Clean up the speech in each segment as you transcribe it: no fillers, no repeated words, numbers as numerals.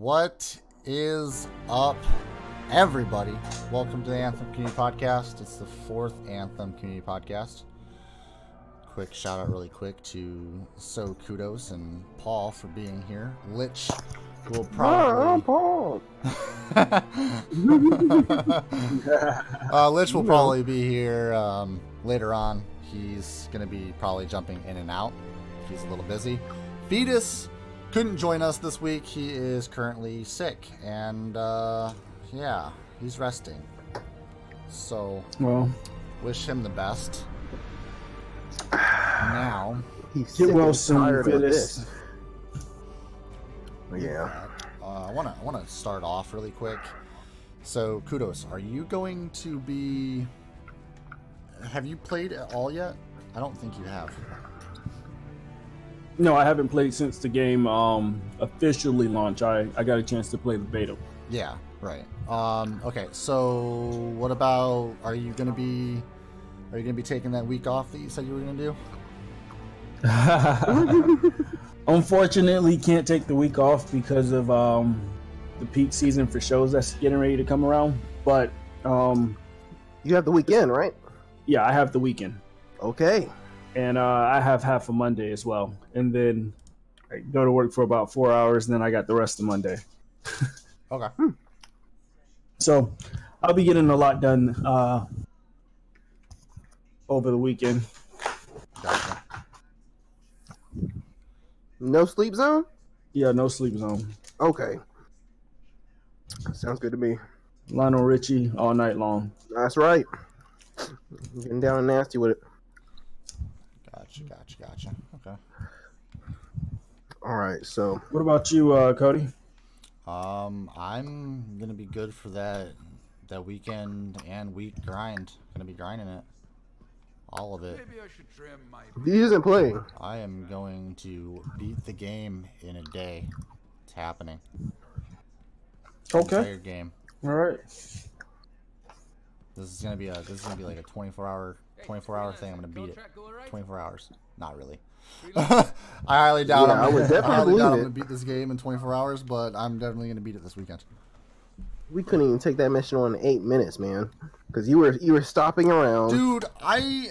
What is up, everybody? Welcome to the Anthem Community Podcast. It's the fourth Anthem Community Podcast. Quick shout out really quick to Kudos and Paul for being here. Lich will probably... Paul! Lich will probably be here later on. He's going to be probably jumping in and out. He's a little busy. Fetus couldn't join us this week. He is currently sick, and yeah, he's resting. So, well, wish him the best. Now, he's get well soon, Fetus. Yeah. I want to start off really quick. So, Kudos, are you going to be? Have you played at all yet? I don't think you have. No, I haven't played since the game officially launched. I got a chance to play the beta. Yeah, right. Okay, so what about, are you gonna be taking that week off that you said you were gonna do? Unfortunately, can't take the week off because of the peak season for shows that's getting ready to come around. But you have the weekend, right? Yeah, I have the weekend. Okay. And I have half a Monday as well. And then I go to work for about 4 hours, and then I got the rest of Monday. Okay. So I'll be getting a lot done over the weekend. Gotcha. No sleep zone? Yeah, no sleep zone. Okay. Sounds good to me. Lionel Richie all night long. That's right. Getting down and nasty with it. Gotcha. Okay. All right, so. What about you, Cody? I'm gonna be good for that weekend and week grind. Gonna be grinding it, all of it. Maybe I should trim my... He isn't playing. I am going to beat the game in a day. It's happening. Okay. Entire game. All right. This is gonna be like a 24-hour thing. I'm gonna beat it. 24 hours. Not really. I highly doubt I would definitely I'm gonna beat this game in 24 hours, but I'm definitely gonna beat it this weekend. We couldn't even take that mission on in 8 minutes, man. Because you were stopping around, dude.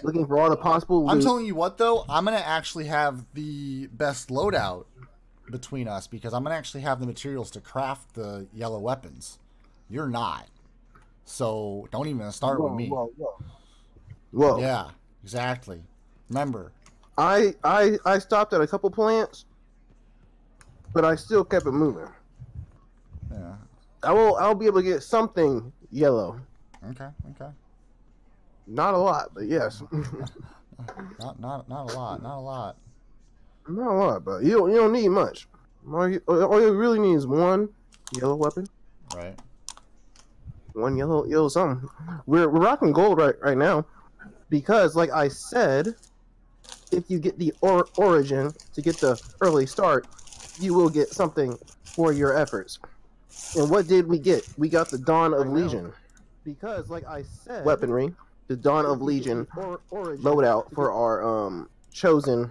Looking for all the possible loot. I'm telling you what, though, I'm gonna actually have the best loadout between us because I'm gonna actually have the materials to craft the yellow weapons. You're not, so don't even start with me. Whoa. Yeah, exactly. Remember, I stopped at a couple plants, but I still kept it moving. Yeah. I'll be able to get something yellow. Okay. Not a lot, but yes. not a lot. Not a lot, but you don't need much. All you really need is one yellow weapon. Right. One yellow something. We're rocking gold right now because, like I said, if you get the origin to get the early start, you will get something for your efforts. And what did we get? We got the Dawn of Legion. Because, like I said, weaponry, the Dawn of Legion loadout for our chosen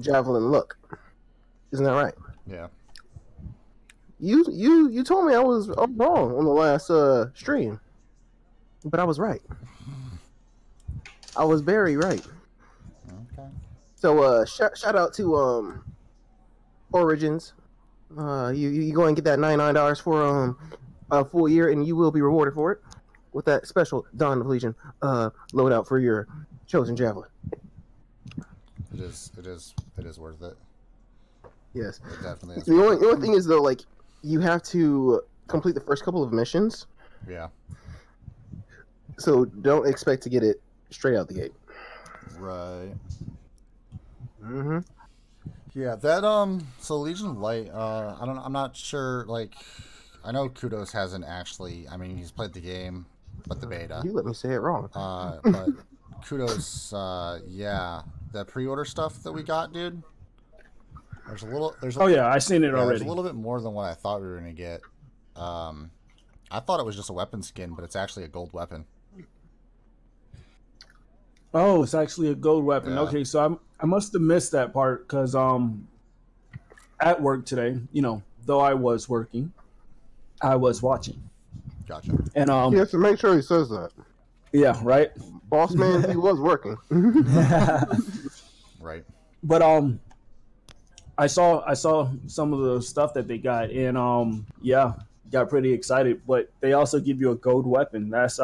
javelin look. Isn't that right? Yeah. You told me I was wrong on the last stream, but I was right. I was very right. Okay. So shout out to Origins. You go and get that $99 for a full year, and you will be rewarded for it with that special Dawn of Legion loadout for your chosen javelin. It is worth it. Yes. It definitely is. The only thing is though, like, you have to complete the first couple of missions. Yeah. So don't expect to get it straight out the gate. Right. Mm-hmm. Yeah, that so Legion Light, I'm not sure, like, I know Kudos hasn't actually, I mean, he's played the game, but the beta. You let me say it wrong. But Kudos, yeah, that pre-order stuff that we got, dude. Oh yeah, I seen it already. There's a little bit more than what I thought we were gonna get. I thought it was just a weapon skin, but it's actually a gold weapon. Oh, it's actually a gold weapon. Yeah. Okay, so I must have missed that part because at work today, though I was working, I was watching. Gotcha. And He has to make sure he says that. yeah, right. Boss man, he was working. Right. But I saw some of the stuff that they got, and yeah, got pretty excited. But they also give you a gold weapon. That's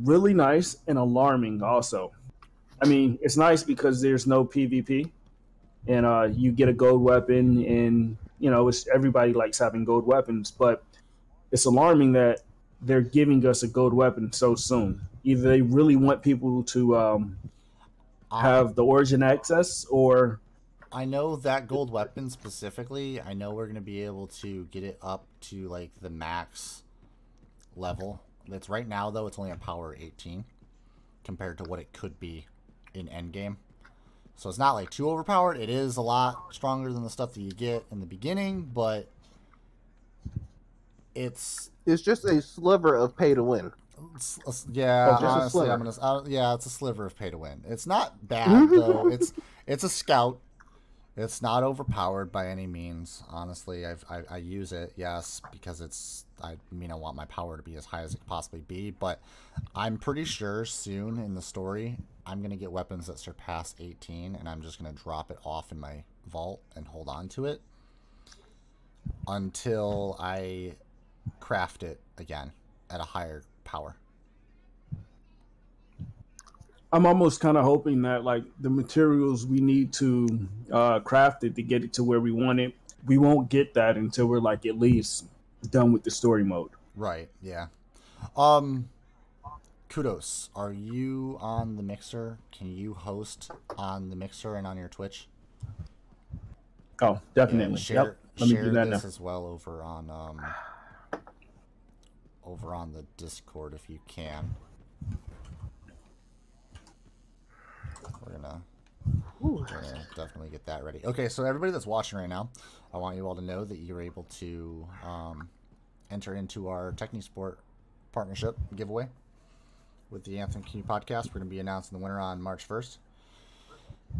really nice and alarming. Also, I mean, it's nice because there's no PvP, and you get a gold weapon, and it's everybody likes having gold weapons. But it's alarming that they're giving us a gold weapon so soon. Either they really want people to have the origin access, or I know that gold weapon specifically, I know we're going to be able to get it up to like the max level. That's right now though, it's only a power 18 compared to what it could be in endgame. So it's not like too overpowered. It is a lot stronger than the stuff that you get in the beginning, but it's just a sliver of pay to win. Yeah, honestly, yeah, it's a sliver of pay to win. It's not bad though. It's a scout. It's not overpowered by any means. Honestly, I use it, yes, because I want my power to be as high as it could possibly be. But I'm pretty sure soon in the story, I'm gonna get weapons that surpass 18, and I'm just gonna drop it off in my vault and hold on to it until I craft it again at a higher power. I'm almost kind of hoping that like the materials we need to craft it to get it to where we want it, we won't get that until we're like at least done with the story mode. Right. Yeah. Kudos. Are you on the Mixer? Can you host on the Mixer and on your Twitch? Oh, definitely. Yeah, share Let me do that this now as well over on the Discord if you can. We're gonna definitely get that ready. Okay, so everybody that's watching right now, I want you all to know that you're able to enter into our TechniSport partnership giveaway with the Anthem Community Podcast. We're going to be announcing the winner on March 1st.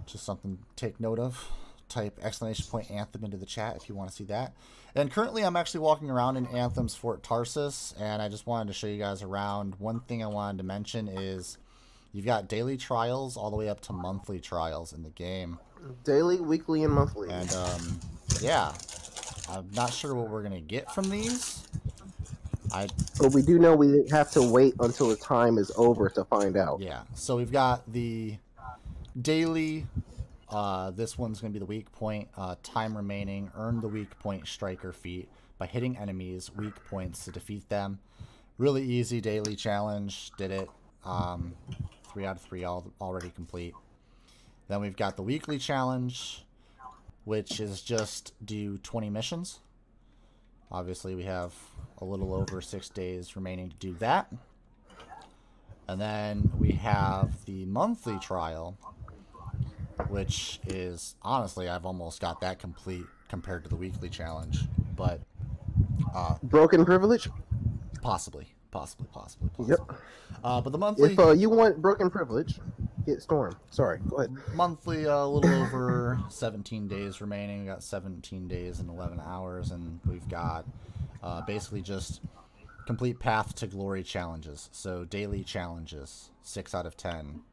Just something to take note of. Type !Anthem into the chat if you want to see that. And currently I'm actually walking around in Anthem's Fort Tarsus, and I just wanted to show you guys around. One thing I wanted to mention is you've got daily trials all the way up to monthly trials in the game. Daily, weekly, and monthly. And yeah, I'm not sure what we're going to get from these. But we do know we have to wait until the time is over to find out. Yeah, so we've got the daily. This one's going to be the weak point. Time remaining. Earn the weak point striker feat by hitting enemies weak points to defeat them. Really easy daily challenge. Did it. 3 out of 3 already complete. Then we've got the weekly challenge, which is just do 20 missions. Obviously, we have a little over 6 days remaining to do that. And then we have the monthly trial, which is, honestly, I've almost got that complete compared to the weekly challenge. But broken privilege? Possibly. Yep. But the monthly... If you want broken privilege, get Storm. Sorry, go ahead. Monthly, a little over 17 days remaining. We got 17 days and 11 hours, and we've got basically just complete Path to Glory challenges. So daily challenges, 6 out of 10.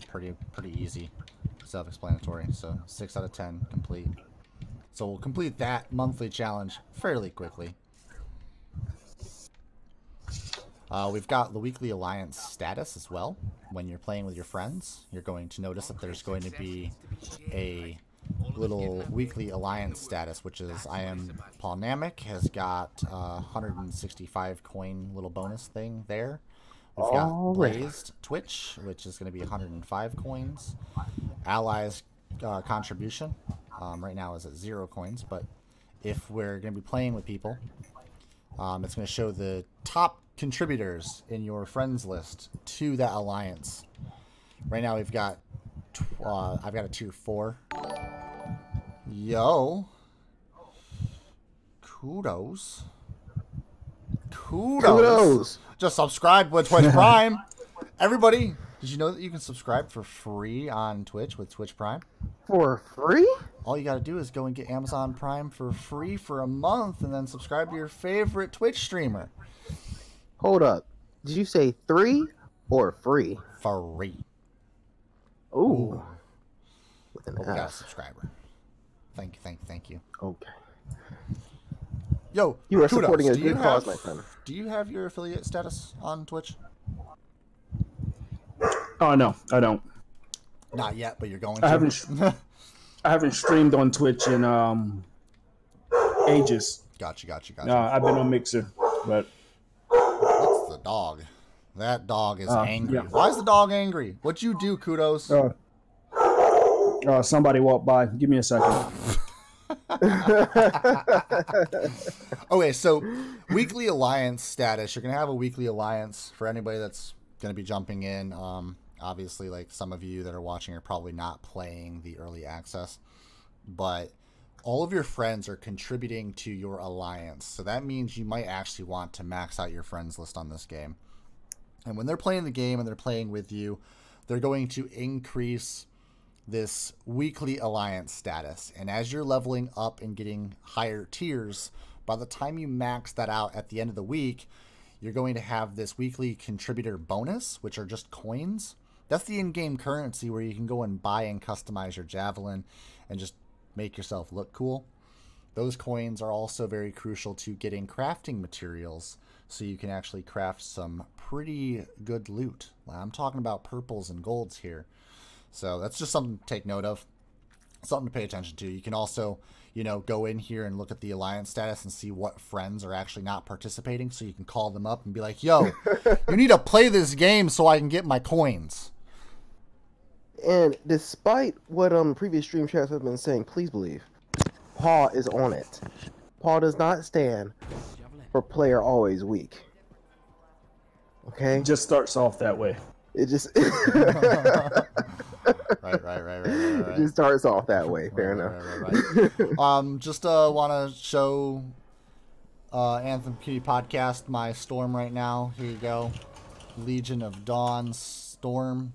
Pretty easy, self-explanatory. So 6 out of 10 complete. So we'll complete that monthly challenge fairly quickly. We've got the weekly alliance status as well. When you're playing with your friends, you're going to notice that there's going to be a little weekly alliance status, which is I am Paul Namek has got 165 coin little bonus thing there. We've got Blazed Twitch, which is going to be 105 coins. Allies contribution right now is at 0 coins, but if we're going to be playing with people, it's going to show the top contributors in your friends list to that alliance. Right now we've got I've got a tier 4. Yo, kudos. Just subscribe with Twitch Prime. Everybody, did you know that you can subscribe for free on Twitch with Twitch Prime? For free? all you got to do is go and get Amazon Prime for free for a month and then subscribe to your favorite Twitch streamer. Hold up. Did you say 3 or free? Free. Ooh. With an Oh, we got a F. subscriber. Thank you. Okay. Yo, You are kudos. supporting a Do you good cause, have- my friend. Do you have your affiliate status on Twitch? Oh no, I don't. Not yet, but you're going I to. I haven't streamed on Twitch in ages. Gotcha. I've been on Mixer, but What's the dog? That dog is angry. yeah. Why is the dog angry? What'd you do, Kudos? somebody walked by. Give me a second. Okay, so weekly alliance status. You're gonna have a weekly alliance for anybody that's gonna be jumping in. Obviously, like some of you that are watching are probably not playing the early access, but all of your friends are contributing to your alliance. So that means you might actually want to max out your friends list on this game. And when they're playing the game and they're playing with you, they're going to increase this weekly alliance status. And as you're leveling up and getting higher tiers, by the time you max that out at the end of the week, you're going to have this weekly contributor bonus, which are just coins. That's the in-game currency where you can go and buy and customize your javelin and just make yourself look cool. Those coins are also very crucial to getting crafting materials, so you can actually craft some pretty good loot. I'm talking about purples and golds here. So that's just something to take note of, something to pay attention to. You can also, go in here and look at the alliance status and see what friends are actually not participating, so you can call them up and be like, yo, you need to play this game so I can get my coins. And despite what previous stream chats have been saying, please believe, Paul is on it. Paul does not stand for player always weak. Okay? It just starts off that way. It just Right. It just starts off that way. Fair enough. Right. Just want to show Anthem Cutie Podcast my storm right now. Here you go. Legion of Dawn Storm.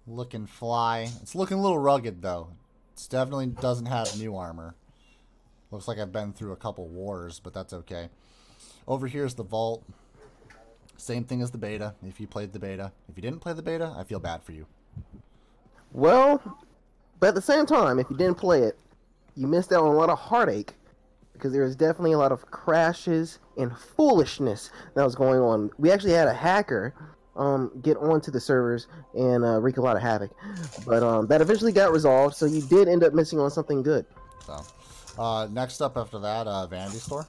Looking fly. It's looking a little rugged though. It definitely doesn't have new armor. Looks like I've been through a couple wars, but that's okay. Over here is the vault. Same thing as the beta, if you played the beta. If you didn't play the beta, I feel bad for you. Well, but at the same time, if you didn't play it, you missed out on a lot of heartache, because there was definitely a lot of crashes and foolishness that was going on. We actually had a hacker get onto the servers and wreak a lot of havoc, but that eventually got resolved, so you did end up missing on something good. So, next up after that, Vanity Store.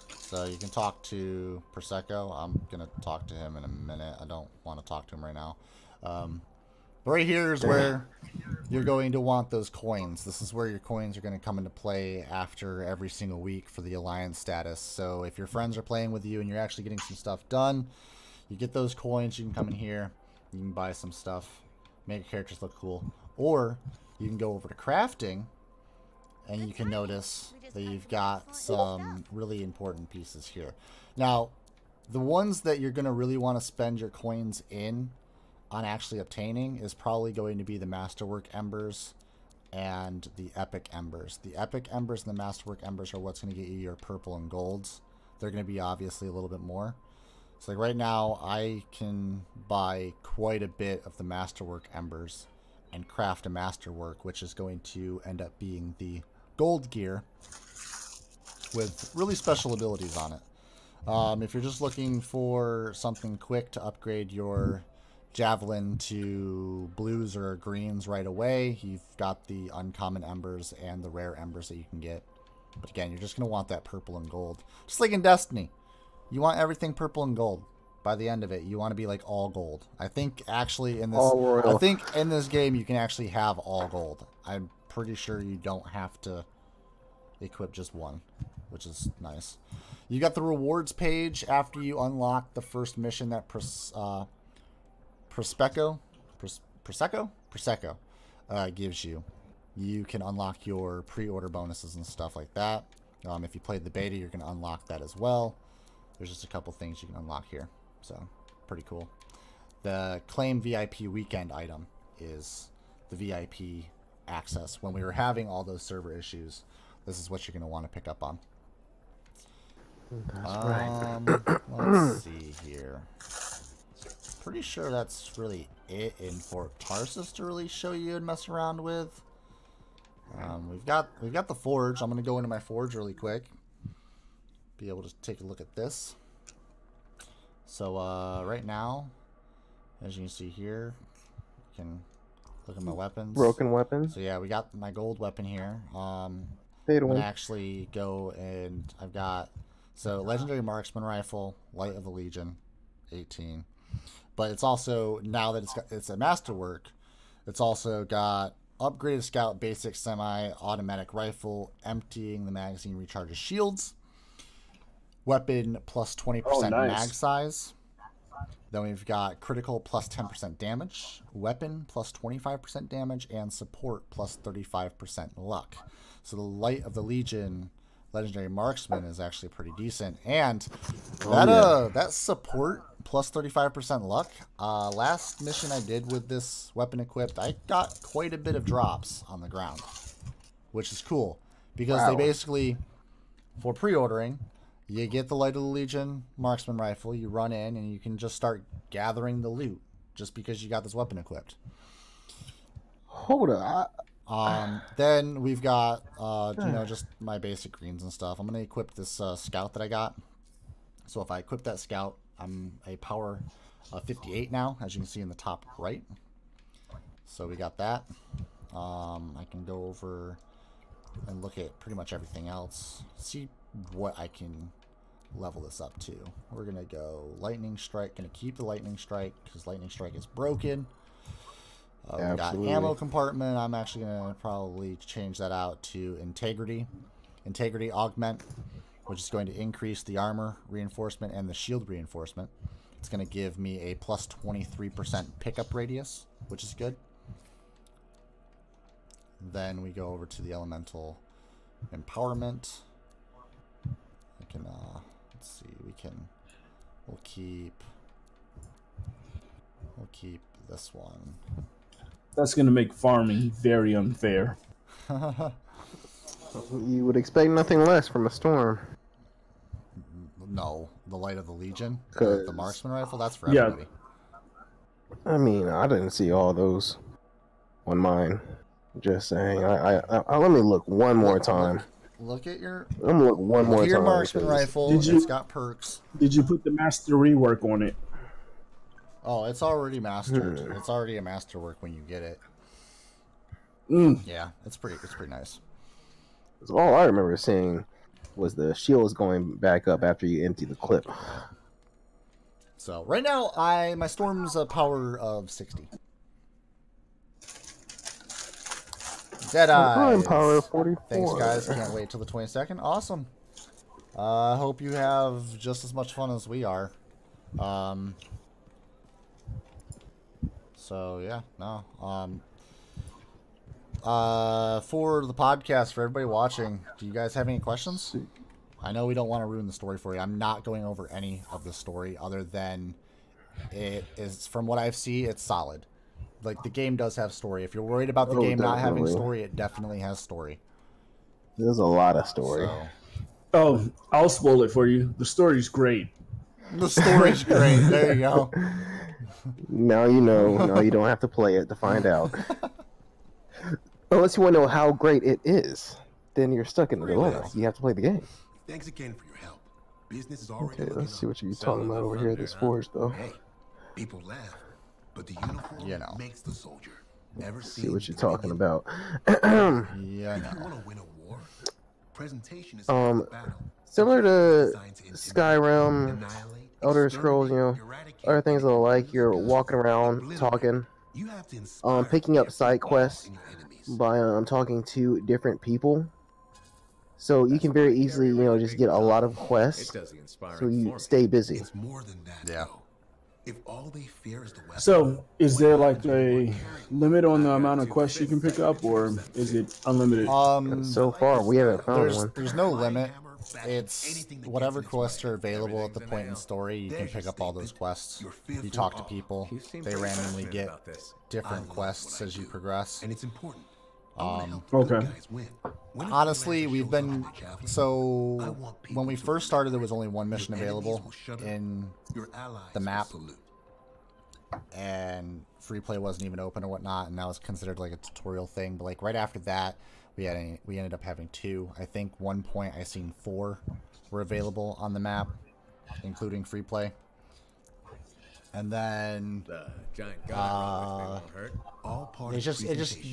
So you can talk to Prosecco. I'm going to talk to him in a minute. I don't want to talk to him right now. Right here is where you're going to want those coins. This is where your coins are going to come into play after every single week for the alliance status. So if your friends are playing with you and you're actually getting some stuff done, you get those coins, you can come in here, you can buy some stuff, make your characters look cool. Or you can go over to crafting, and you can notice that you've got some really important pieces here. Now, the ones that you're going to really want to spend your coins in on actually obtaining is probably going to be the Masterwork Embers and the Epic Embers. The Epic Embers and the Masterwork Embers are what's going to get you your purple and golds. They're going to be obviously a little bit more. So like right now, I can buy quite a bit of the Masterwork Embers and craft a Masterwork, which is going to end up being the gold gear with really special abilities on it. If you're just looking for something quick to upgrade your javelin to blues or greens right away, you've got the uncommon embers and the rare embers that you can get. But again, you're just going to want that purple and gold. Just like in Destiny. You want everything purple and gold. By the end of it, you want to be like all gold. I think actually in this game you can actually have all gold. I'm pretty sure you don't have to equip just one, which is nice. You got the rewards page after you unlock the first mission that Prosecco gives you. You can unlock your pre-order bonuses and stuff like that. If you played the beta, you're going to unlock that as well. There's just a couple things you can unlock here, so pretty cool. The claim VIP weekend item is the VIP access when we were having all those server issues. This is what you're going to want to pick up on. That's right. Let's see here. Pretty sure that's really it in Fort Tarsus to really show you and mess around with. We've got the forge. I'm going to go into my forge really quick. Be able to take a look at this. So right now, as you can see here, you can look at my weapons. Broken weapons. So yeah, we got my gold weapon here. I'm Pay to going win. to actually go and I've got, so legendary marksman rifle, light of the Legion, 18. But it's also, now that it's a masterwork, it's also got upgraded scout, basic semi-automatic rifle, emptying the magazine, recharges shields, weapon plus 20% mag size. Then we've got critical plus 10% damage, weapon plus 25% damage, and support plus 35% luck. So the light of the Legion legendary marksman is actually pretty decent, and that support plus 35% luck. Last mission I did with this weapon equipped, I got quite a bit of drops on the ground, which is cool because they basically, for pre-ordering, you get the light of the Legion marksman rifle, you run in and you can just start gathering the loot just because you got this weapon equipped. Hold up. Then we've got, just my basic greens and stuff. I'm going to equip this scout that I got. So if I equip that scout, I'm a power 58 now, as you can see in the top right. So we got that. I can go over and look at pretty much everything else. See what I can level this up to. We're going to go lightning strike. Going to keep the lightning strike because lightning strike is broken. We got ammo compartment. I'm actually going to probably change that out to integrity. Integrity augment, which is going to increase the armor reinforcement and the shield reinforcement. It's going to give me a plus 23% pickup radius, which is good. Then we go over to the elemental empowerment. I can, let's see, we'll keep this one. That's going to make farming very unfair. You would expect nothing less from a storm. No, the light of the Legion, the marksman rifle, that's for Yeah. everybody. I mean, I didn't see all those on mine. Just saying. I let me look one more time. Look at your. I'm gonna look one more Your time. marksman rifle. It's got perks. Did you put the master rework on it? Oh, it's already mastered. It's already a masterwork when you get it. Yeah, it's pretty nice. All I remember seeing was the shields going back up after you empty the clip. So right now, my storm's a power of 60. Deadeye. I'm power of 44. Thanks, guys. Can't wait till the 22nd. Awesome. I hope you have just as much fun as we are. So yeah, no. For the podcast, for everybody watching, do you guys have any questions? I know we don't want to ruin the story for you. I'm not going over any of the story other than it is, from what I've seen, it's solid. Like, the game does have story. If you're worried about the game not having story, it definitely has story. There's a lot of story. So. Oh, I'll spoil it for you. The story's great. The story's great. There you go. Now you know. Now you don't have to play it to find out. Unless you want to know how great it is, then you're stuck in the dilemma. You have to play the game. Thanks again for your help. Business is already. Okay, let's see what you're talking about over here. This forge, though. Hey, people laugh, but the uniform makes the soldier. Never see what you're talking about. Yeah, If you want to win a war, presentation is the battle. Similar to Skyrim, Elder Scrolls, other things like you're walking around talking, picking up side quests by talking to different people. So you can very easily, just get a lot of quests. So you stay busy. It's more than that. Yeah. If all they fear is the weapon, So, is there like a limit on the amount of quests you can pick up, or is it unlimited? So far, we haven't found one. There's no limit. It's whatever quests are available at the point in story, you can pick up all those quests. You talk to people, they randomly get different quests as you progress. and it's important. Okay. Honestly, we've been so when we first started, there was only one mission available in the map, and free play wasn't even open or whatnot, and that was considered like a tutorial thing. But like right after that, we ended up having 2. I think one point I seen 4 were available on the map, including free play. And then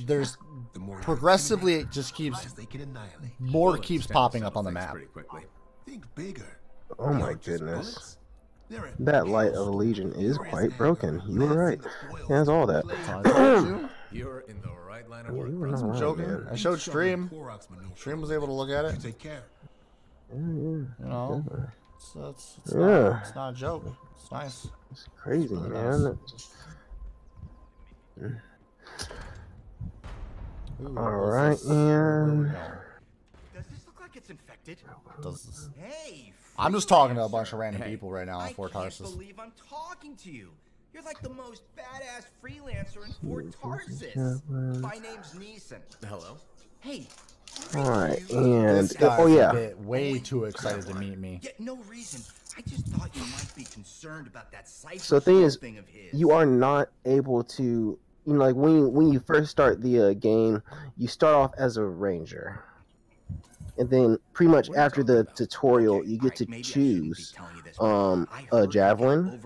there's progressively it just keeps more keeps popping up on the map. Oh my goodness. That light of Legion is quite broken. You were right. It has all that. You're in the right line of Yeah, work. you were not I'm wrong, joking. man. I showed Stream. Stream was able to look at it. You know, it's not a joke. It's nice. It's crazy, really man. nice. Ooh, Alright, and Does this look like it's infected? does this? Hey, I'm just talking to a bunch of random people right now on I Fort can't Tarsus. believe I'm talking to you. You're like the most badass freelancer in Fort Tarsus. My name's Neeson. Hello. Hey. Alright, and This guy's oh a yeah. bit way too excited to meet me. Yeah, no reason. I just thought you might be concerned about that cipher So the thing is, thing of his. you are not able to, you know, like when you first start the game, you start off as a ranger, and then pretty much after the tutorial, you get to choose a javelin.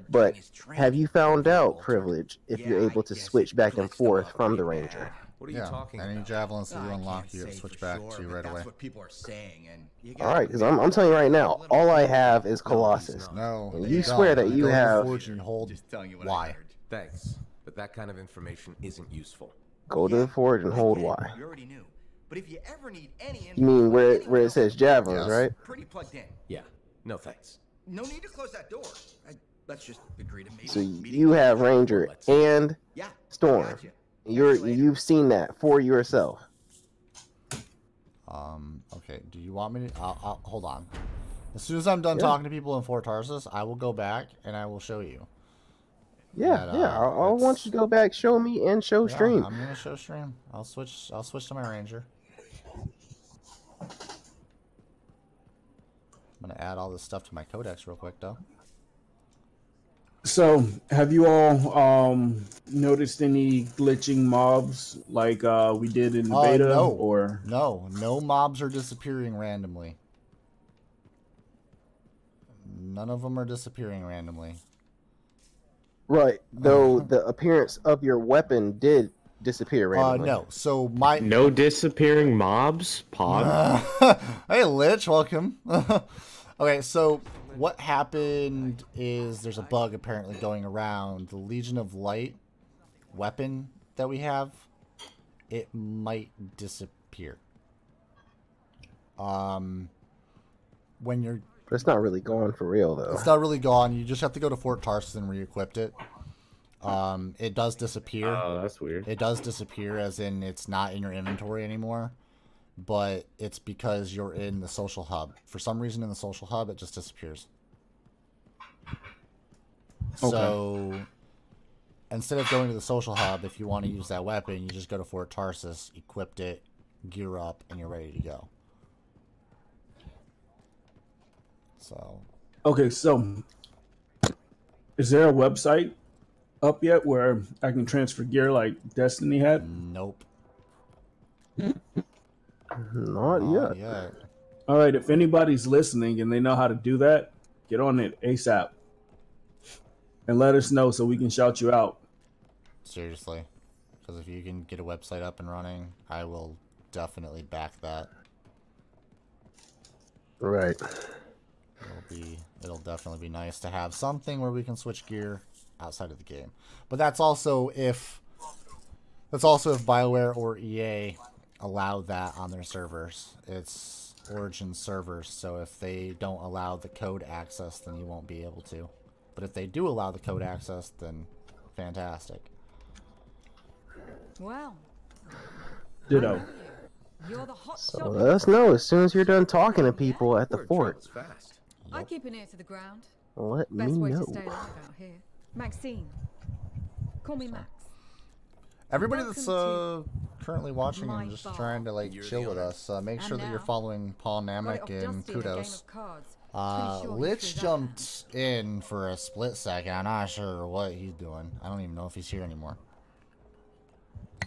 But have you found out, Privilege, if you're able to switch back and forth from the ranger? What are you talking any about? javelins that you unlock, you switch back to right away. That's what people are saying, and you All right, because I'm telling you right now, all I have is Colossus. No, And you swear that you have Forge and hold. just telling you what I Why? heard. Thanks, but that kind of information isn't useful. go to the forge and hold Okay, Y. You already knew. But if you ever need any You mean where info, it says javelins, Yes. right? pretty plugged in. Yeah, no thanks. No need to close that door. Let's just agree to meet. So you have Ranger and Yeah. Storm. Gotcha. You've seen that for yourself. Okay. Do you want me to? I'll hold on. As soon as I'm done talking to people in Fort Tarsus, I will go back and I will show you. Yeah, That, yeah. I want you to go back, show me, and show Yeah, Stream. I'm gonna show Stream. I'll switch to my Ranger. I'm gonna add all this stuff to my codex real quick though. So, have you all noticed any glitching mobs like we did in the beta? No. Or No mobs are disappearing randomly. None of them are disappearing randomly. Right. Though the appearance of your weapon did disappear randomly. No. So my No disappearing mobs? Pog? Hey Lich, welcome. Okay, so what happened is there's a bug apparently going around. The Legion of Light weapon that we have, it might disappear. When you're But it's not really gone for real, though. It's not really gone. You just have to go to Fort Tarsus and re-equip it. It does disappear. Oh, that's weird. It does disappear, as in it's not in your inventory anymore. But it's because you're in the social hub. For some reason in the social hub, it just disappears. Okay. So instead of going to the social hub, if you want to use that weapon, you just go to Fort Tarsus, equip it, gear up, and you're ready to go. So. okay, so is there a website up yet where I can transfer gear like Destiny had? Nope. Not yet. Yeah. All right, if anybody's listening and they know how to do that, get on it ASAP and let us know so we can shout you out. Seriously. Because if you can get a website up and running, I will definitely back that. Right. It'll definitely be nice to have something where we can switch gear outside of the game. But that's also if BioWare or EA allow that on their servers. It's Origin servers, so if they don't allow the code access, then you won't be able to. But if they do allow the code access, then fantastic. Well, Ditto. you're the hot So shot. let us know as soon as you're done talking to people at the Word fort. travels fast. I keep an ear to the ground. Let me Best way know. to stay alive out here. Maxine. Call me Max. Everybody that's Welcome currently watching my and just bar. trying to like You're chill the with owner. us, make sure And that you're now, following Paul got it Namek off and Dusty in a game Kudos. of cards. Pretty sure he Lich threw that jumped in for a split second. I'm not sure what he's doing. I don't even know if he's here anymore.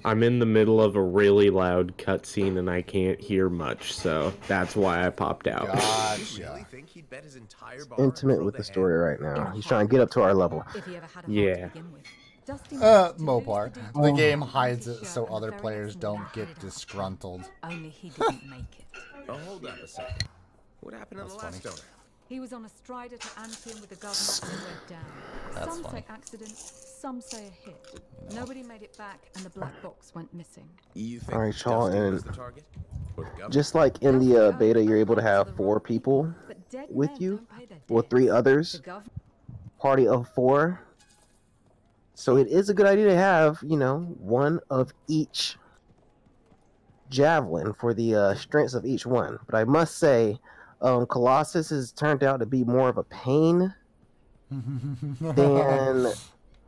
I'm in the middle of a really loud cutscene and I can't hear much, so that's why I popped out. You Gotcha. really think he'd bet his entire bar and Intimate throw with the the hand? story right now. He's trying to get up to our level. If he ever had a heart Yeah. to begin with. Dusty managed to lose Mopar. the The detail game of hides his it shirt so and the other very players next morning don't he had get it out. disgruntled. Only he didn't make it. Oh, hold up a second. What happened to the last owner? He was on a strider to ANTHEM with the government and went down. That's Some funny. say accident, some say a hit. Nobody made it back and the black box went missing. You think All right, y'all, Dusty was and the target? Or the government? just like in the beta, you're able to have 4 people But dead with men you, don't pay their or debts. 3 The others, government party of 4. So it is a good idea to have, you know, one of each javelin for the strengths of each one. But I must say, Colossus has turned out to be more of a pain than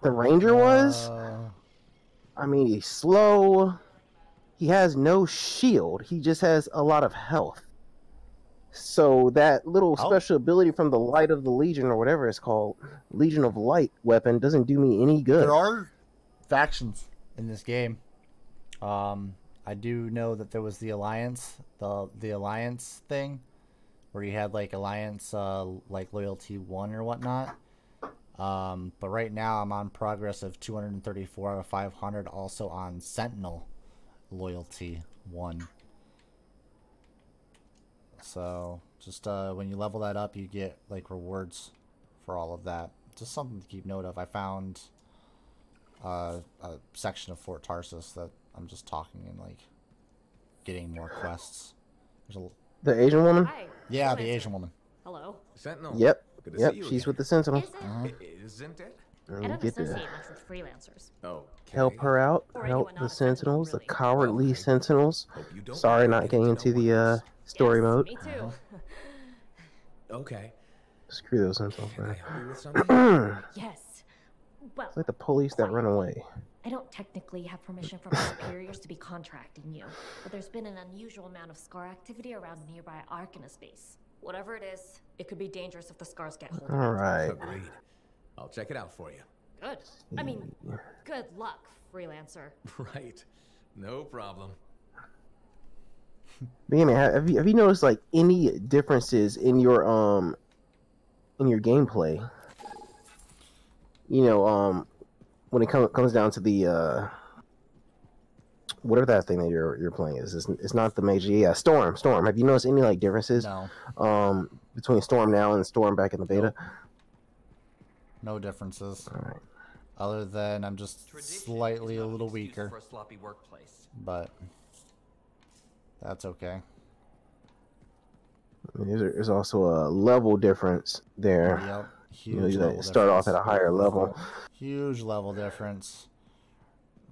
the Ranger was. I mean, he's slow. He has no shield. He just has a lot of health. So that little special ability from the Light of the Legion, or whatever it's called, Legion of Light weapon, doesn't do me any good. There are factions in this game. I do know that there was the Alliance, the Alliance thing, where you had like Alliance, like Loyalty 1 or whatnot. But right now I'm on progress of 234 out of 500, also on Sentinel Loyalty 1. So just when you level that up, you get like rewards for all of that. Just something to keep note of. I found a section of Fort Tarsus that I'm just talking and like getting more quests. The Asian woman? Hi. Yeah, the Asian woman. Hello. Sentinel. Yep. Good to Yep, see you she's again. with the Sentinels. Is it? Isn't it? I don't associate much with freelancers. Oh. Help her out. Or Help anyone the not a Sentinel, Sentinels, the really. cowardly Okay. Sentinels. Hope you don't Sorry, mind not getting to into know the what story Yes, mode. Me too. Okay. Screw those Sentinels, Can I man. help you with something? Yes. Well, It's like the police that run away. I don't technically have permission from my superiors to be contracting you, but there's been an unusual amount of scar activity around nearby Arcanus base. Whatever it is, it could be dangerous if the scars get hold of it. Alright. Agreed. I'll check it out for you. Good. I mean, good luck, freelancer. Right. No problem. Man, have you noticed like any differences in your gameplay? You know, when it comes down to the whatever that thing that you're playing is. It's not the major. Yeah, Storm. Have you noticed any like differences? No. Between Storm now and Storm back in the beta? No differences. All right. Other than I'm just slightly a little weaker. For a sloppy workplace. But that's okay. I mean, there's also a level difference there. Yep. You know, Huge you level start off at difference. a higher level. Huge level difference.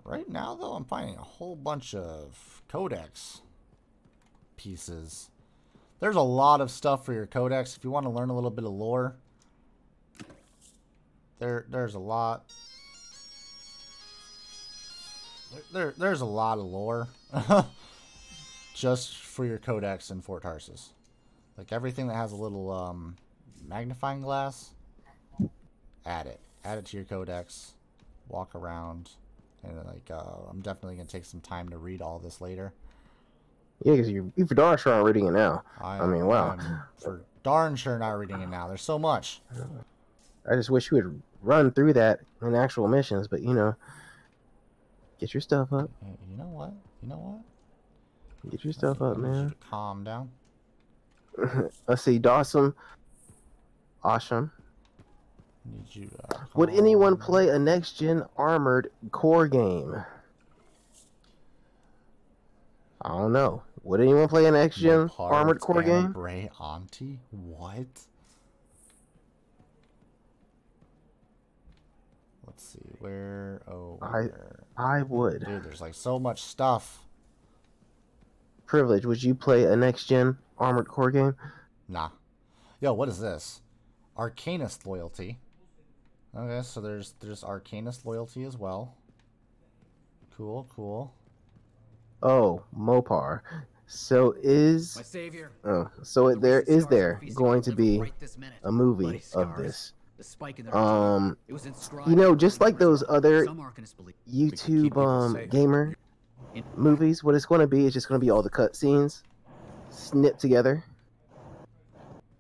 Right now, though, I'm finding a whole bunch of codex pieces. There's a lot of stuff for your codex. If you want to learn a little bit of lore, there's a lot. There's a lot of lore just for your codex in Fort Tarsus. Like everything that has a little magnifying glass, add it to your codex. Walk around, and like I'm definitely gonna take some time to read all this later. Yeah, because you for darn sure aren't reading it now. I mean, wow. I'm for darn sure not reading it now. There's so much. I just wish you would run through that in actual missions, but you know, get your stuff up. You know what? Get your stuff up, I need you man. to calm down. Let's see, Dawson. Awesome. Need you. Would calm anyone down. play a next-gen Armored Core game? I don't know. Would anyone play a next-gen Mopar Armored Core Anna game? Bray Auntie? What? Let's see. Where? Oh, where? I would. Dude, there's like so much stuff. Privilege, would you play a next-gen Armored Core game? Nah. Yo, what is this? Arcanist loyalty. Okay, so there's Arcanist loyalty as well. Cool, cool. Oh, Mopar. So is My savior. oh, so there is there going to be a movie of this? The spike in their It was you know, just like those other YouTube gamer movies, what it's going to be is just going to be all the cutscenes snipped together,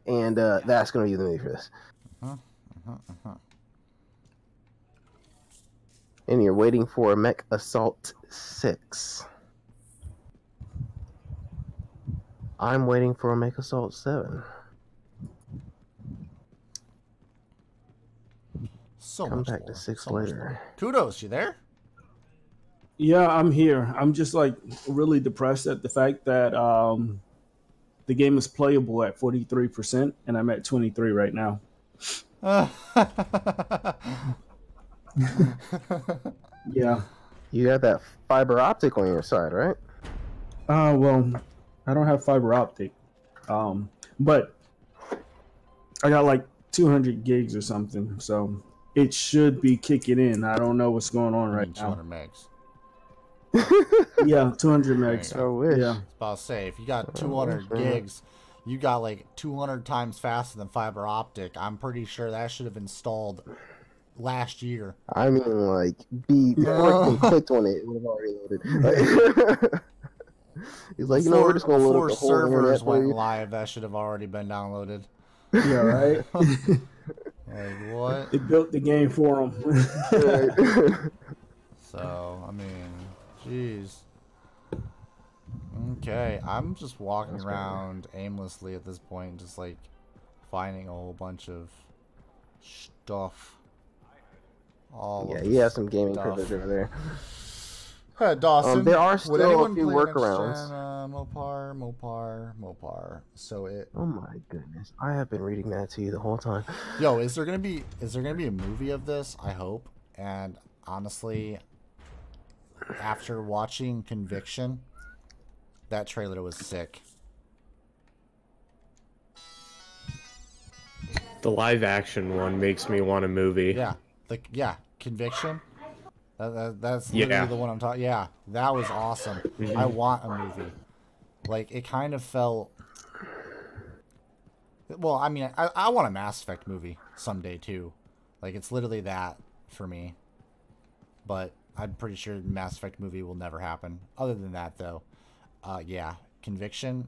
and that's going to be the movie for this. And you're waiting for Mech Assault 6. I'm waiting for Mech Assault 7. So Come much back more, to 6 so much later. more. Kudos, you there? Yeah, I'm here. I'm just like really depressed at the fact that the game is playable at 43%, and I'm at 23 right now. Yeah. You have that fiber optic on your side, right? Well, I don't have fiber optic, but I got like 200 gigs or something, so it should be kicking in. I don't know what's going on right now. 200 megs. Yeah, 200 megs. I wish. Yeah. I was about to say, if you got 200 gigs, you got like 200 times faster than fiber optic. I'm pretty sure that should have installed last year. I mean, like, before you clicked on it, it would have already loaded. He's like, Before, we're just going to load up the whole servers internet went for you. live, that should have already been downloaded. Yeah, right? Like, what? They built the game for them. So, I mean, jeez. Okay, I'm just walking around aimlessly at this point, just like finding a whole bunch of stuff. Yeah, you have some gaming privilege over there. Dawson, there are still a few workarounds. Mopar. So it. Oh my goodness, I have been reading that to you the whole time. Yo, is there gonna be a movie of this? I hope. And honestly, after watching Conviction, that trailer was sick. The live action one makes me want a movie. Yeah, Conviction. That's literally the one I'm talking. Yeah, that was awesome. I want a movie. Like, it kind of felt. Well, I mean, I want a Mass Effect movie someday too. Like, it's literally that for me. But I'm pretty sure the Mass Effect movie will never happen. Other than that, though, yeah, Conviction.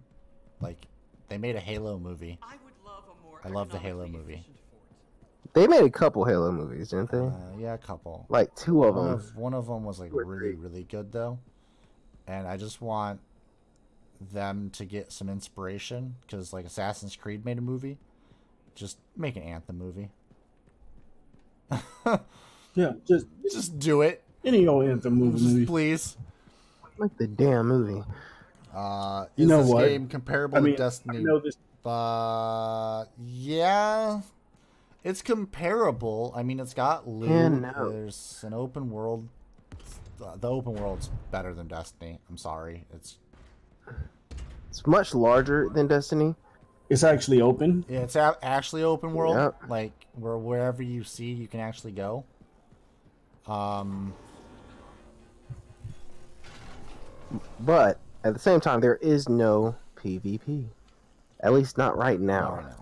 Like, they made a Halo movie. I love the Halo movie. They made a couple Halo movies, didn't they? Yeah, a couple. Like 2 of them. One of them was like really, really good though, and I just want them to get some inspiration because like Assassin's Creed made a movie. Just make an Anthem movie. Yeah, just do it. Any old Anthem movie, please. Like the damn movie. Is this game comparable to Destiny? I know this. Yeah. It's comparable. I mean, it's got loot. There's an open world. The open world's better than Destiny. I'm sorry. It's much larger than Destiny. It's actually open. Yeah, it's actually open world. Yep. Like, wherever you see, you can actually go. But at the same time, there is no PvP. At least not right now. Not right now.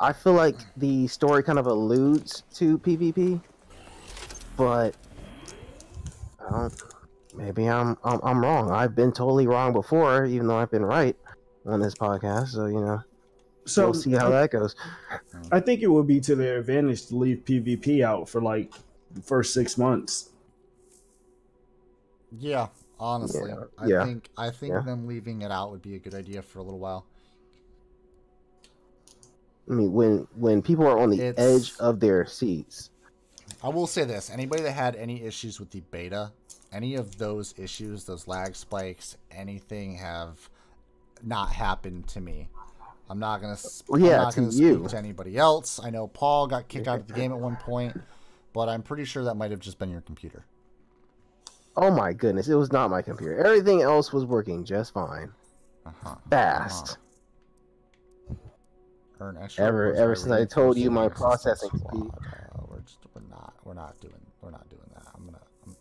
I feel like the story kind of alludes to PvP, but maybe I'm wrong. I've been totally wrong before, even though I've been right on this podcast. So we'll see how that goes. I think it would be to their advantage to leave PvP out for like the first 6 months. Yeah, honestly, I think them leaving it out would be a good idea for a little while. I mean, when people are on the edge of their seats. I will say this. Anybody that had any issues with the beta, any of those issues, those lag spikes, anything have not happened to me. I'm not going to speak to anybody else. I know Paul got kicked out of the game at one point, but I'm pretty sure that might have just been your computer. Oh my goodness, it was not my computer. Everything else was working just fine. Fast. Ever since I told you my processing speed. We're not doing that.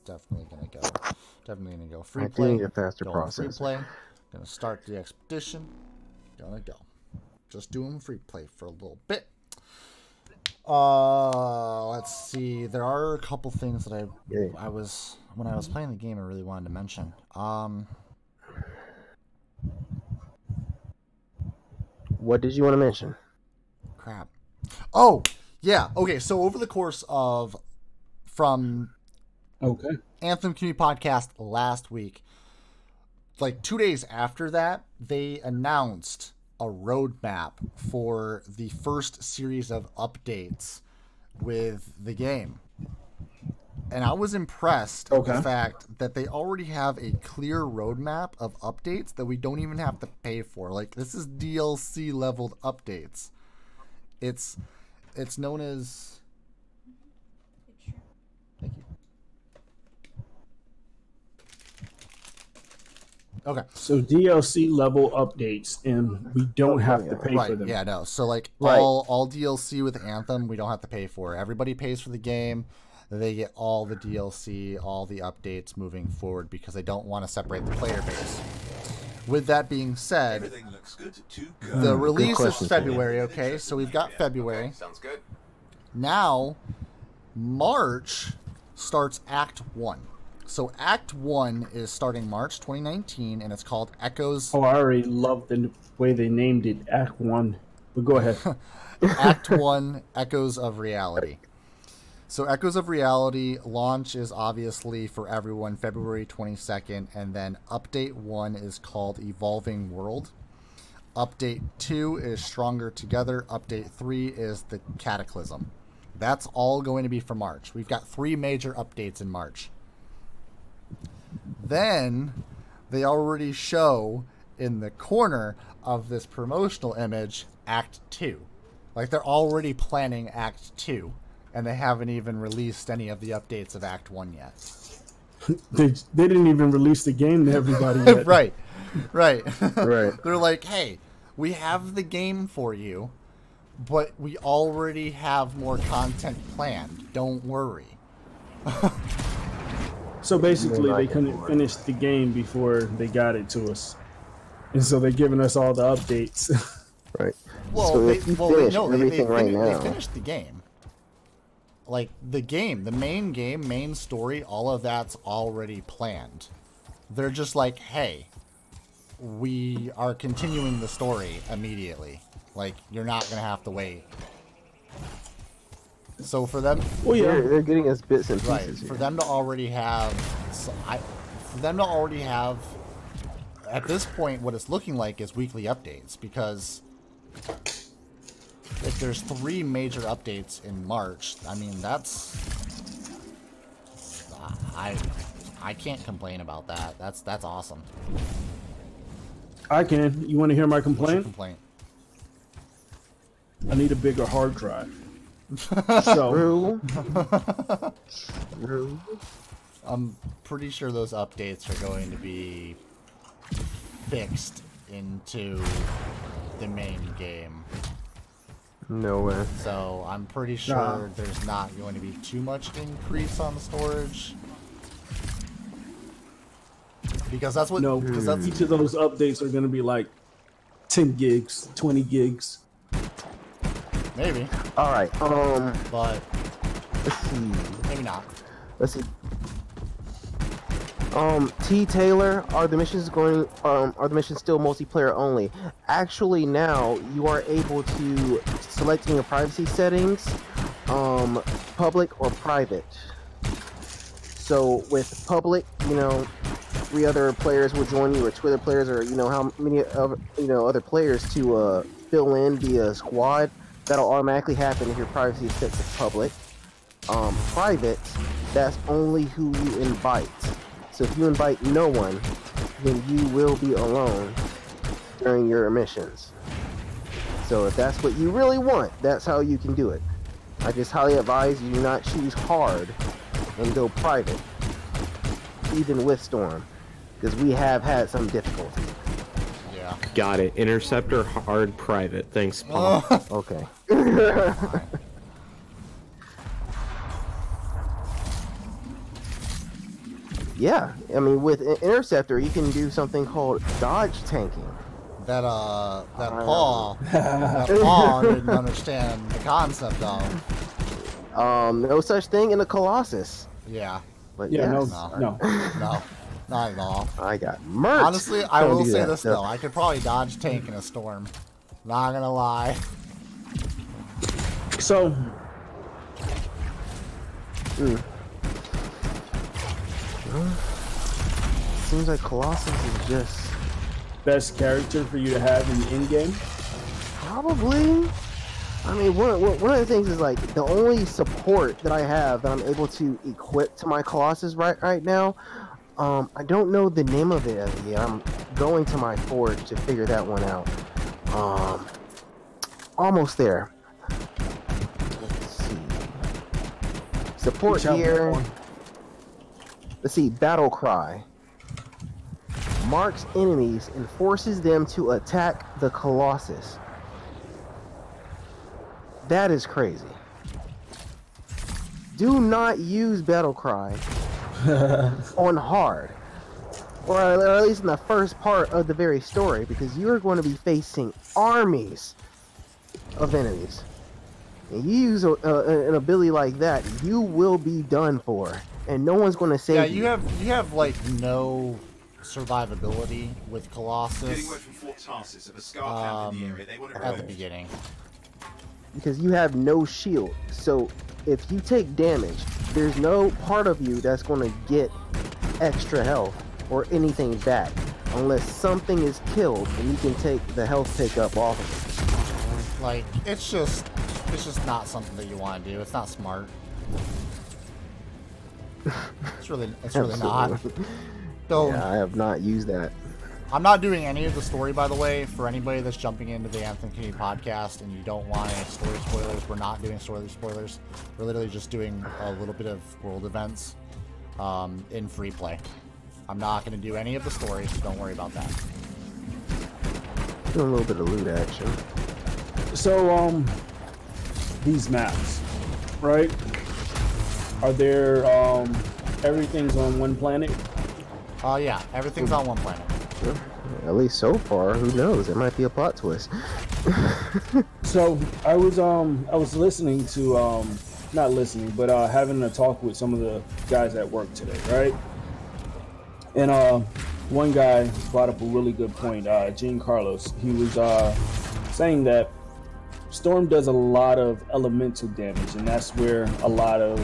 definitely gonna go free I do play. need a faster Free processor. play. Gonna start the expedition. Gonna go. Just doing free play for a little bit. Let's see. There are a couple things that when I was playing the game, I really wanted to mention. What did you want to mention? Crap. Oh, yeah. Okay, so over the course of from Anthem Community Podcast last week, like 2 days after that, they announced a roadmap for the first series of updates with the game. And I was impressed with the fact that they already have a clear roadmap of updates that we don't even have to pay for. Like, this is DLC leveled updates. It's known as... Thank you. Okay. So DLC level updates, and we don't have to pay for them. Yeah, no. So like all DLC with Anthem, we don't have to pay for. Everybody pays for the game. They get all the DLC, all the updates moving forward because they don't want to separate the player base. With that being said, the release is February, okay? So we've got February. Sounds good. Now, March starts Act 1. So Act 1 is starting March 2019, and it's called Echoes... Oh, I already love the way they named it, Act 1. But go ahead. Act 1, Echoes of Reality. So Echoes of Reality launch is obviously for everyone February 22nd, and then Update 1 is called Evolving World. Update 2 is Stronger Together. Update 3 is The Cataclysm. That's all going to be for March. We've got 3 major updates in March. Then they already show in the corner of this promotional image Act 2. Like, they're already planning Act 2. And they haven't even released any of the updates of Act 1 yet. They didn't even release the game to everybody yet. Right. Right. They're like, hey, we have the game for you, but we already have more content planned. Don't worry. So basically, they couldn't finish the game before they got it to us. And so they're giving us all the updates. Right. Well, so they now, finished the game. Like, the game, main story, all of that's already planned. They're just like, hey, we are continuing the story immediately. Like, you're not going to have to wait. So for them... Well, yeah, they're getting us bits and pieces. Right, for them to already have... At this point, what it's looking like is weekly updates, because... If there's 3 major updates in March, I mean, that's... I can't complain about that. That's awesome. I can. You want to hear my complaint? Complaint. I need a bigger hard drive. So... I'm pretty sure those updates are going to be fixed into the main game. No way. So I'm pretty sure there's not going to be too much increase on the storage. Because that's what... No, because each of those updates are going to be like 10 gigs, 20 gigs. Maybe. All right. But let's see. Maybe not. Let's see. T. Taylor, are the missions still multiplayer only? Actually, now you are able to select in your privacy settings, public or private. So with public, 3 other players will join you, or 2 other players, or how many other players to fill in the squad. That'll automatically happen if your privacy is set to public. Private, that's only who you invite. So if you invite no one, then you will be alone during your missions. So if that's what you really want, that's how you can do it. I just highly advise you do not choose hard and go private, even with Storm, because we have had some difficulty. Yeah. Got it. Interceptor hard private. Thanks, Paul. Okay. Yeah, I mean, with Interceptor, you can do something called dodge tanking. That Paul didn't understand the concept of. No such thing in the Colossus. Yeah. But yeah, yes. no. Not at all. I got murked. Honestly, I will say this though. though. I could probably dodge tank in a storm. Not gonna lie. So. Seems like Colossus is just best character for you to have in the in-game? Probably. I mean, one of the things is like the only support that I have that I'm able to equip to my Colossus right now. I don't know the name of it as of yet. I'm going to my forge to figure that one out. Almost there. Let's see. Support here. Let's see. Battle Cry. Marks enemies and forces them to attack the Colossus. That is crazy. Do not use Battle Cry on hard. Or at least in the first part of the very story, because you are going to be facing armies of enemies. And you use an ability like that, you will be done for. And no one's going to save you. Yeah, you have like no survivability with Colossus at the beginning. Because you have no shield. So if you take damage, there's no part of you that's going to get extra health or anything back unless something is killed and you can take the health pickup off of it. Like, it's just not something that you want to do. It's not smart. It's really not. So, yeah, I have not used that. I'm not doing any of the story, by the way. For anybody that's jumping into the Anthem Community podcast and you don't want any story spoilers, we're not doing story spoilers. We're literally just doing a little bit of world events in free play. I'm not going to do any of the stories, so don't worry about that. Doing a little bit of loot action. So, these maps, right? Are there, everything's on one planet? Yeah, everything's on one planet. At least so far, who knows? It might be a plot twist. So I was listening to not listening, but having a talk with some of the guys at work today, right? And one guy brought up a really good point. Gene Carlos, he was saying that Storm does a lot of elemental damage, and that's where a lot of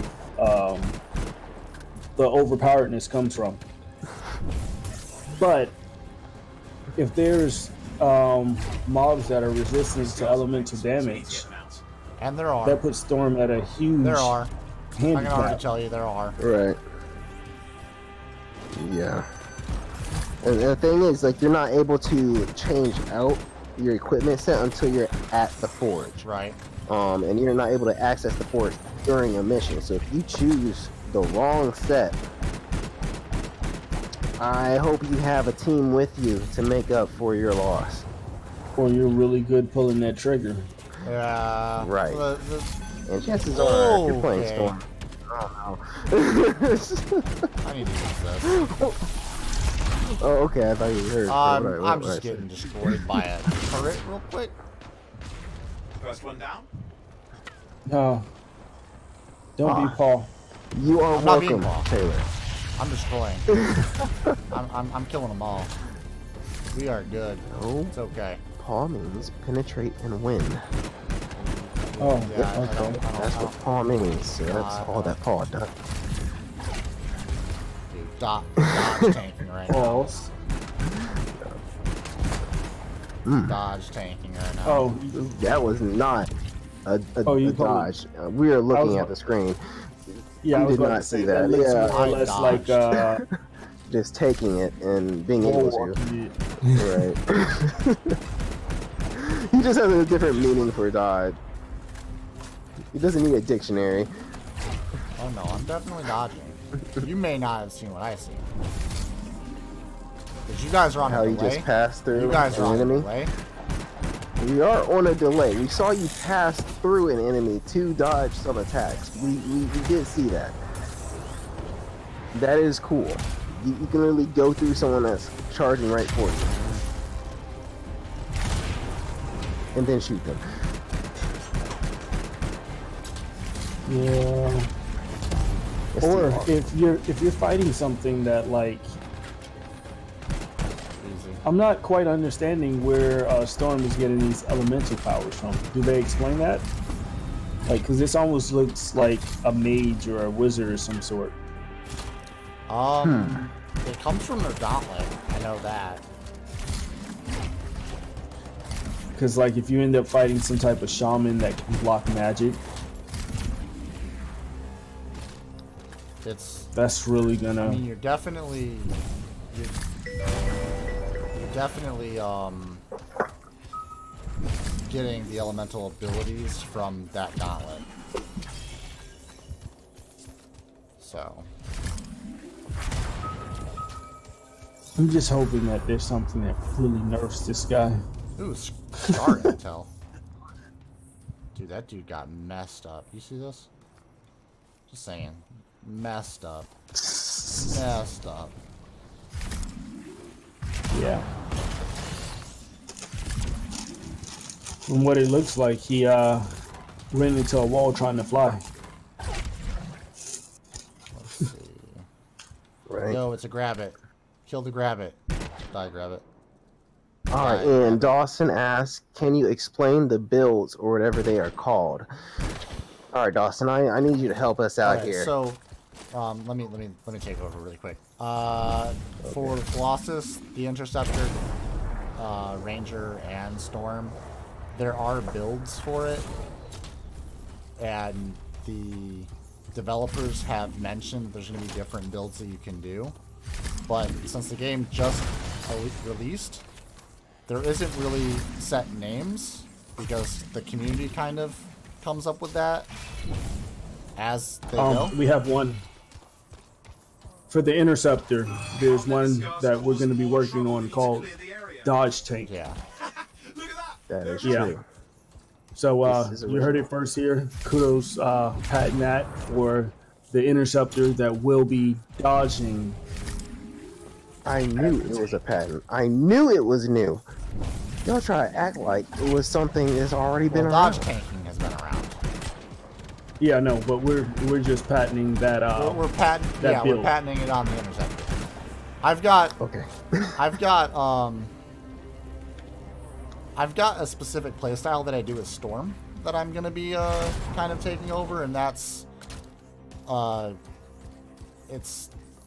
the overpoweredness comes from. But if there's mobs that are resistant to elemental damage, and there are, that puts Storm at a huge handicap. I can already tell you there are. Right. Yeah. And the thing is, like, you're not able to change out your equipment set until you're at the forge. Right. And you're not able to access the forge during a mission. So if you choose the wrong set, I hope you have a team with you to make up for your loss. Or you're really good pulling that trigger. Yeah. Right. And chances are, if you're playing Storm. Oh, no. I need to use this. Oh, okay. I thought you heard. I'm just getting destroyed by a turret real quick. First one down. No. Don't be Paul. You are welcome, Taylor. I'm destroying. I'm killing them all. We are good. No. It's okay. Paw means penetrate and win. Oh, yeah. okay. That's what paw means. So that's all that paw does. Dude, dodge tanking right now. Dodge tanking right now. Oh, that was not a dodge. We are looking at the screen. Yeah, I did not see that. Yeah, like just taking it and being able to. Right. He just has a different meaning for dodge. He doesn't need a dictionary. Oh no, I'm definitely dodging. You may not have seen what I see. Because you guys are on a delay. How you just passed through You guys are on an a enemy. delay. We are on a delay. We saw you pass through an enemy to dodge some attacks. We did see that. That is cool. You can literally go through someone that's charging right for you, and then shoot them. Yeah. Or if you're fighting something that like, I'm not quite understanding where Storm is getting these elemental powers from. Do they explain that? Like, because this almost looks like a mage or a wizard or some sort. It comes from their gauntlet. I know that. Because like, if you end up fighting some type of shaman that can block magic, that's really gonna. I mean, you're definitely getting the elemental abilities from that gauntlet. So I'm just hoping that there's something that really nerfs this guy. Ooh, Scar intel. Dude, that dude got messed up. You see this? Just saying. Messed up. Messed up. Yeah. From what it looks like, he ran into a wall trying to fly. Let's see. Right. Yo, it's a grab it. Kill the grab it. Die, grab it. Alright, and Dawson asks, can you explain the builds or whatever they are called? Alright, Dawson, I need you to help us out here. So, let me take over really quick. For Colossus, the Interceptor, Ranger, and Storm, there are builds for it, and the developers have mentioned there's going to be different builds that you can do. But since the game just released, there isn't really set names because the community kind of comes up with that as they go. We have one for the Interceptor. There's one that we're going to be working on called Dodge Tank. Yeah, that is true. So you heard it first here. Kudos, Pat and Nat, for the Interceptor that will be dodging. I knew it was a patent. I knew it was new. Y'all try to act like it was something that's already been around. Dodge tanking has been around. Yeah, no, but we're just patenting that. We're patenting it on the Interceptor. I've got a specific playstyle that I do with Storm that I'm gonna be kind of taking over, and that's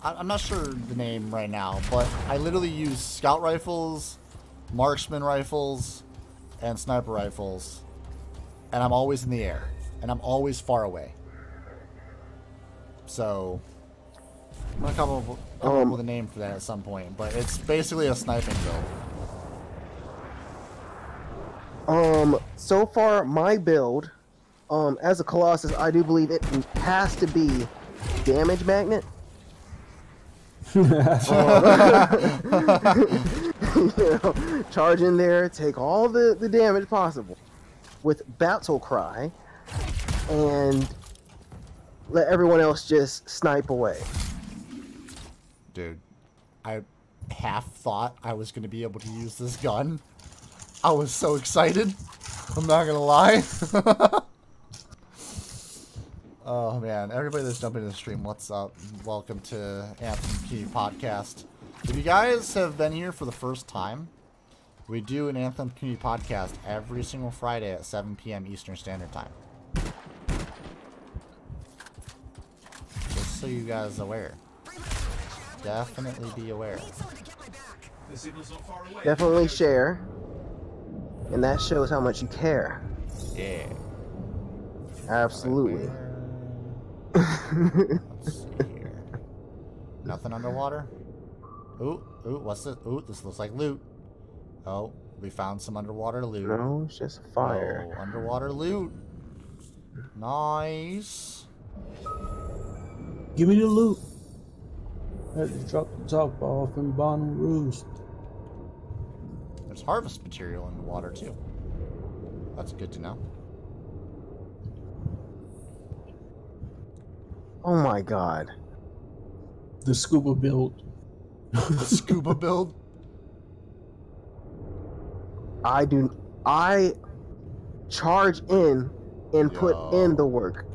I'm not sure the name right now, but I literally use scout rifles, marksman rifles, and sniper rifles, and I'm always in the air, and I'm always far away. So I'm gonna come up with a name for that at some point, but it's basically a sniping build. So far, my build, as a Colossus, I do believe it has to be damage magnet. You know, charge in there, take all the damage possible with battle cry, and let everyone else just snipe away. Dude, I half thought I was going to be able to use this gun. I was so excited. I'm not going to lie. Oh man, everybody that's jumping into the stream, what's up? Welcome to Anthem Key Podcast. If you guys have been here for the first time, we do an Anthem Community Podcast every single Friday at 7 p.m. Eastern Standard Time. Just so you guys are aware. Definitely be aware. Definitely share. And that shows how much you care. Yeah. Absolutely. Let's see here. Nothing underwater? Ooh, what's this? Ooh, this looks like loot. Oh, we found some underwater loot. No, it's just fire. Oh, underwater loot. Nice. Give me the loot. Let's drop the top off in Bottom Roost. There's harvest material in the water too. That's good to know. Oh my god. The scuba build. The scuba build. I charge in and put in the work.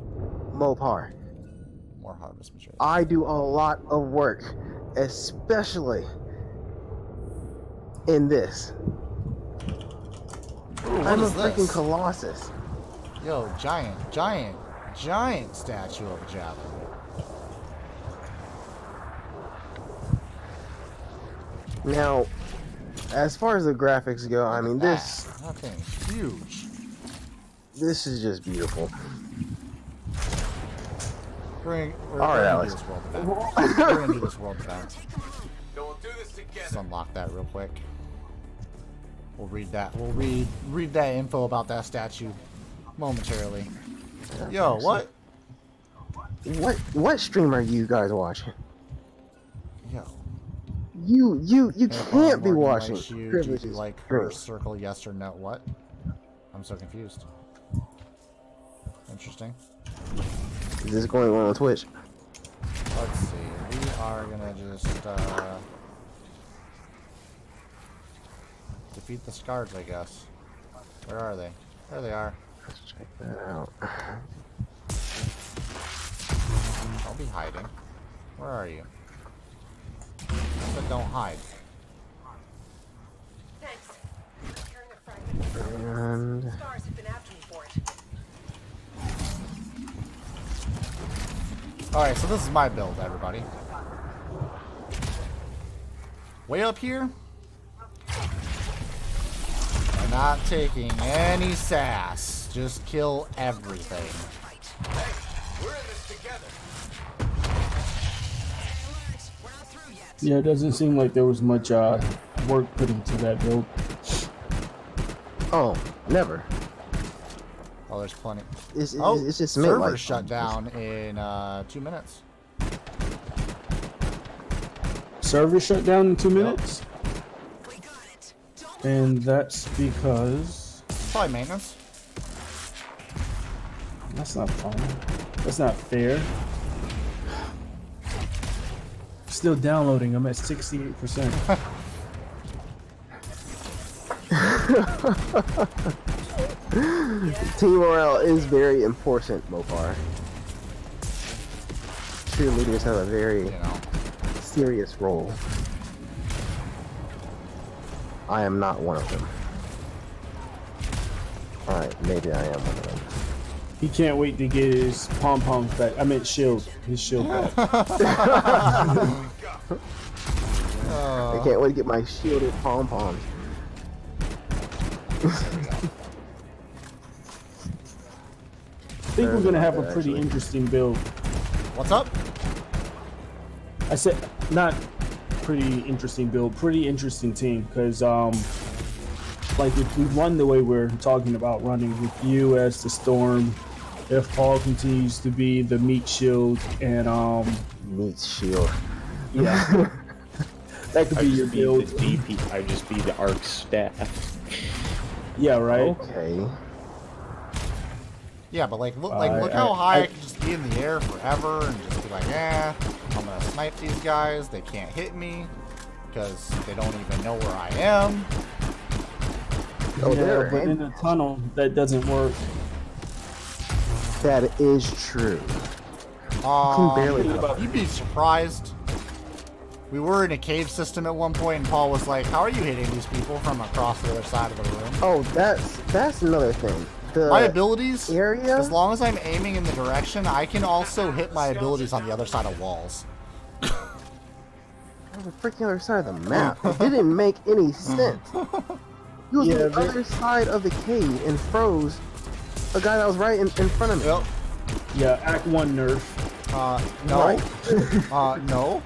Mopar. More harvest material. I do a lot of work, especially in this. Ooh, I'm a is freaking this? colossus. Yo, giant statue of a javelin. Now, as far as the graphics go, I mean, that thing's huge. This is just beautiful. We're All right, gonna Alex. do this world event. We're gonna do this world event. We'll do this together. Let's unlock that real quick. We'll read that. We'll read that info about that statue momentarily. Yo, what? What stream are you guys watching? Yo. You can't be Morgan watching likes you. Do privileges. you like her circle? Yes or no? What? I'm so confused. Interesting. Is this going on Twitch? Let's see. We are gonna just defeat the Scards, I guess. Where are they? There they are. Let's check that out. I'll be hiding. Where are you? I said don't hide. And alright, so this is my build, everybody. Way up here, I'm not taking any sass. Just kill everything. We're in this together. Yeah, it doesn't seem like there was much work put into that build. oh, never. Oh, there's plenty. It's just server like shut down in 2 minutes. Server shut down in 2 minutes? And that's because... Probably maintenance. That's not fun. That's not fair. Still downloading. I'm at 68%. Team morale is very important, Mopar. Cheerleaders have a very serious role. I am not one of them. Alright, maybe I am one of them. He can't wait to get his pom-pom back. I meant shield. His shield back. I can't wait to get my shielded pom-poms. I think we're gonna have a pretty interesting build. What's up? I said not pretty interesting build, pretty interesting team, because like if we run the way we're talking about running with you as the Storm, if Paul continues to be the meat shield and meat shield. Yeah. That could be your build. The DP, I just be the arc staff. Yeah, right. Okay. Yeah, but like look how high I can just be in the air forever and just be like, I'm gonna snipe these guys. They can't hit me because they don't even know where I am. Oh, yeah, but in a tunnel that doesn't work. That is true. You'd be surprised. We were in a cave system at one point, and Paul was like, "How are you hitting these people from across the other side of the room?" Oh, that's another thing. My abilities, area? as long as I'm aiming in the direction, I can also hit my abilities on the other side of walls. On the freaking other side of the map. It didn't make any sense. He was on the other side of the cave and froze a guy that was right in front of me. Yep. Yeah, Act 1 nerf. No. No.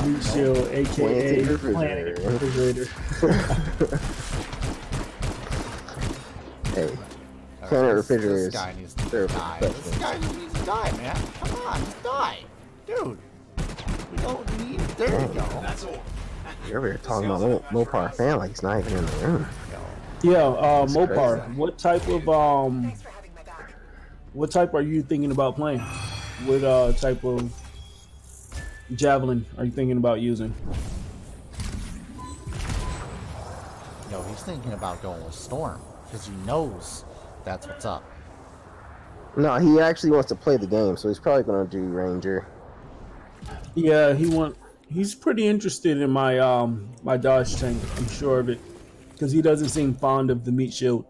Meat shield, aka Planet Refrigerator. Hey, Planet Refrigerator. This guy needs to die. This guy just needs to die, man. Come on, just die. Dude. We don't need... There you go. That's all. You're over here talking about Mopar fan like he's not even in the room. Yeah, Mopar, what type of what type are you thinking about playing? What type of javelin are you thinking about using? Yo, he's thinking about going with Storm because he knows that's what's up. No, he actually wants to play the game, so he's probably gonna do Ranger. Yeah, he's pretty interested in my my dodge tank. I'm sure of it, because he doesn't seem fond of the meat shield.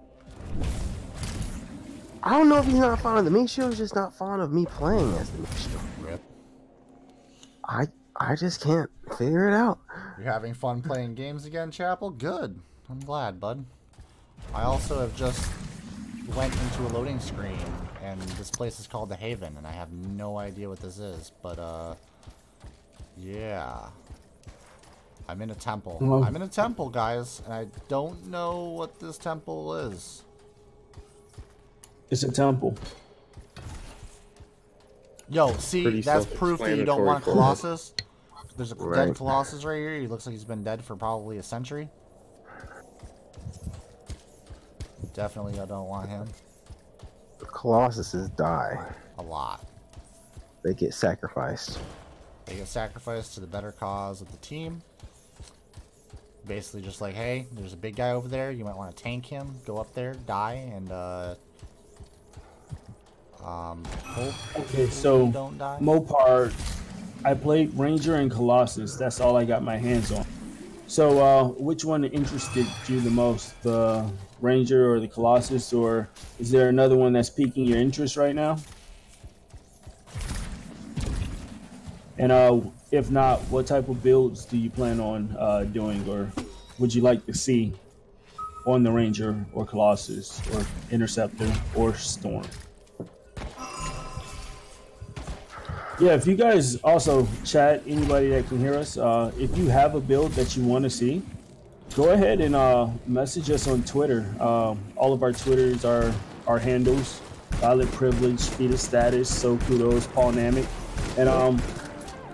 I don't know if he's not fond of the meat shield, he's just not fond of me playing as the meat shield. Rip. I just can't figure it out. You're having fun playing games again, Chapel? Good. I'm glad, bud. I also have just went into a loading screen, and this place is called the Haven, and I have no idea what this is, but yeah. I'm in a temple. Well, I'm in a temple, guys, and I don't know what this temple is. It's a temple. Yo, see, Pretty that's proof that you don't want a self-explanatory. Colossus. There's a Right. dead Colossus right here. He looks like he's been dead for probably a century. Definitely I don't want him. Colossuses die. A lot. They get sacrificed. They get sacrificed to the better cause of the team. Basically just like, hey, there's a big guy over there. You might want to tank him. Go up there, die, and hope Okay, so you don't die. Mopar, I played Ranger and Colossus. That's all I got my hands on. So, which one interested you the most, the Ranger or the Colossus, or is there another one that's piquing your interest right now? And if not, what type of builds do you plan on doing, or would you like to see on the Ranger or Colossus or Interceptor or Storm? Yeah, if you guys also chat, anybody that can hear us, if you have a build that you want to see, go ahead and message us on Twitter. All of our Twitters are our handles: Violet Privilege, Speed Status, So Kudos, Paul Namek, and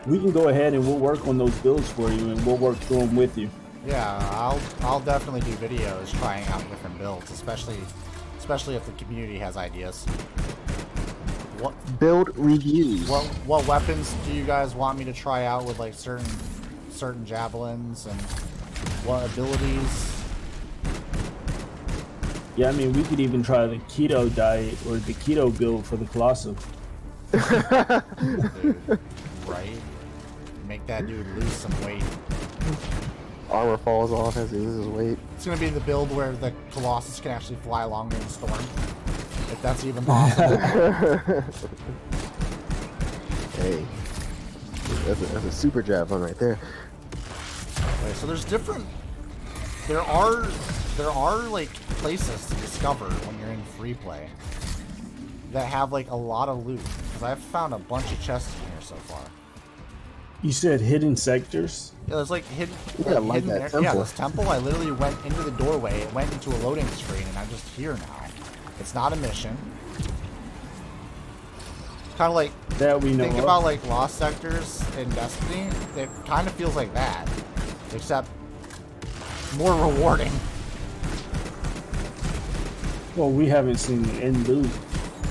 we can go ahead and we'll work on those builds for you, and we'll work through them with you. Yeah, I'll definitely do videos trying out different builds, especially if the community has ideas. What Build reviews. what weapons do you guys want me to try out with, like certain javelins, and what abilities? Yeah, I mean, we could even try the keto diet or the keto build for the Colossus. Dude, right? Make that dude lose some weight. Armor falls off as he loses weight. It's gonna be the build where the Colossus can actually fly longer than Storm, if that's even possible. Hey, that's a super javelin right there. Okay, so there's different. There are like places to discover when you're in free play that have like a lot of loot. Because I've found a bunch of chests in here so far. You said hidden sectors? Yeah, there's like hidden. Yeah, like that temple. Yeah, this temple. I literally went into the doorway. It went into a loading screen, and I'm just here now. It's not a mission. Kind of like That we know think of. about like Lost Sectors in Destiny. It kind of feels like that, except more rewarding. Well, we haven't seen the end loot,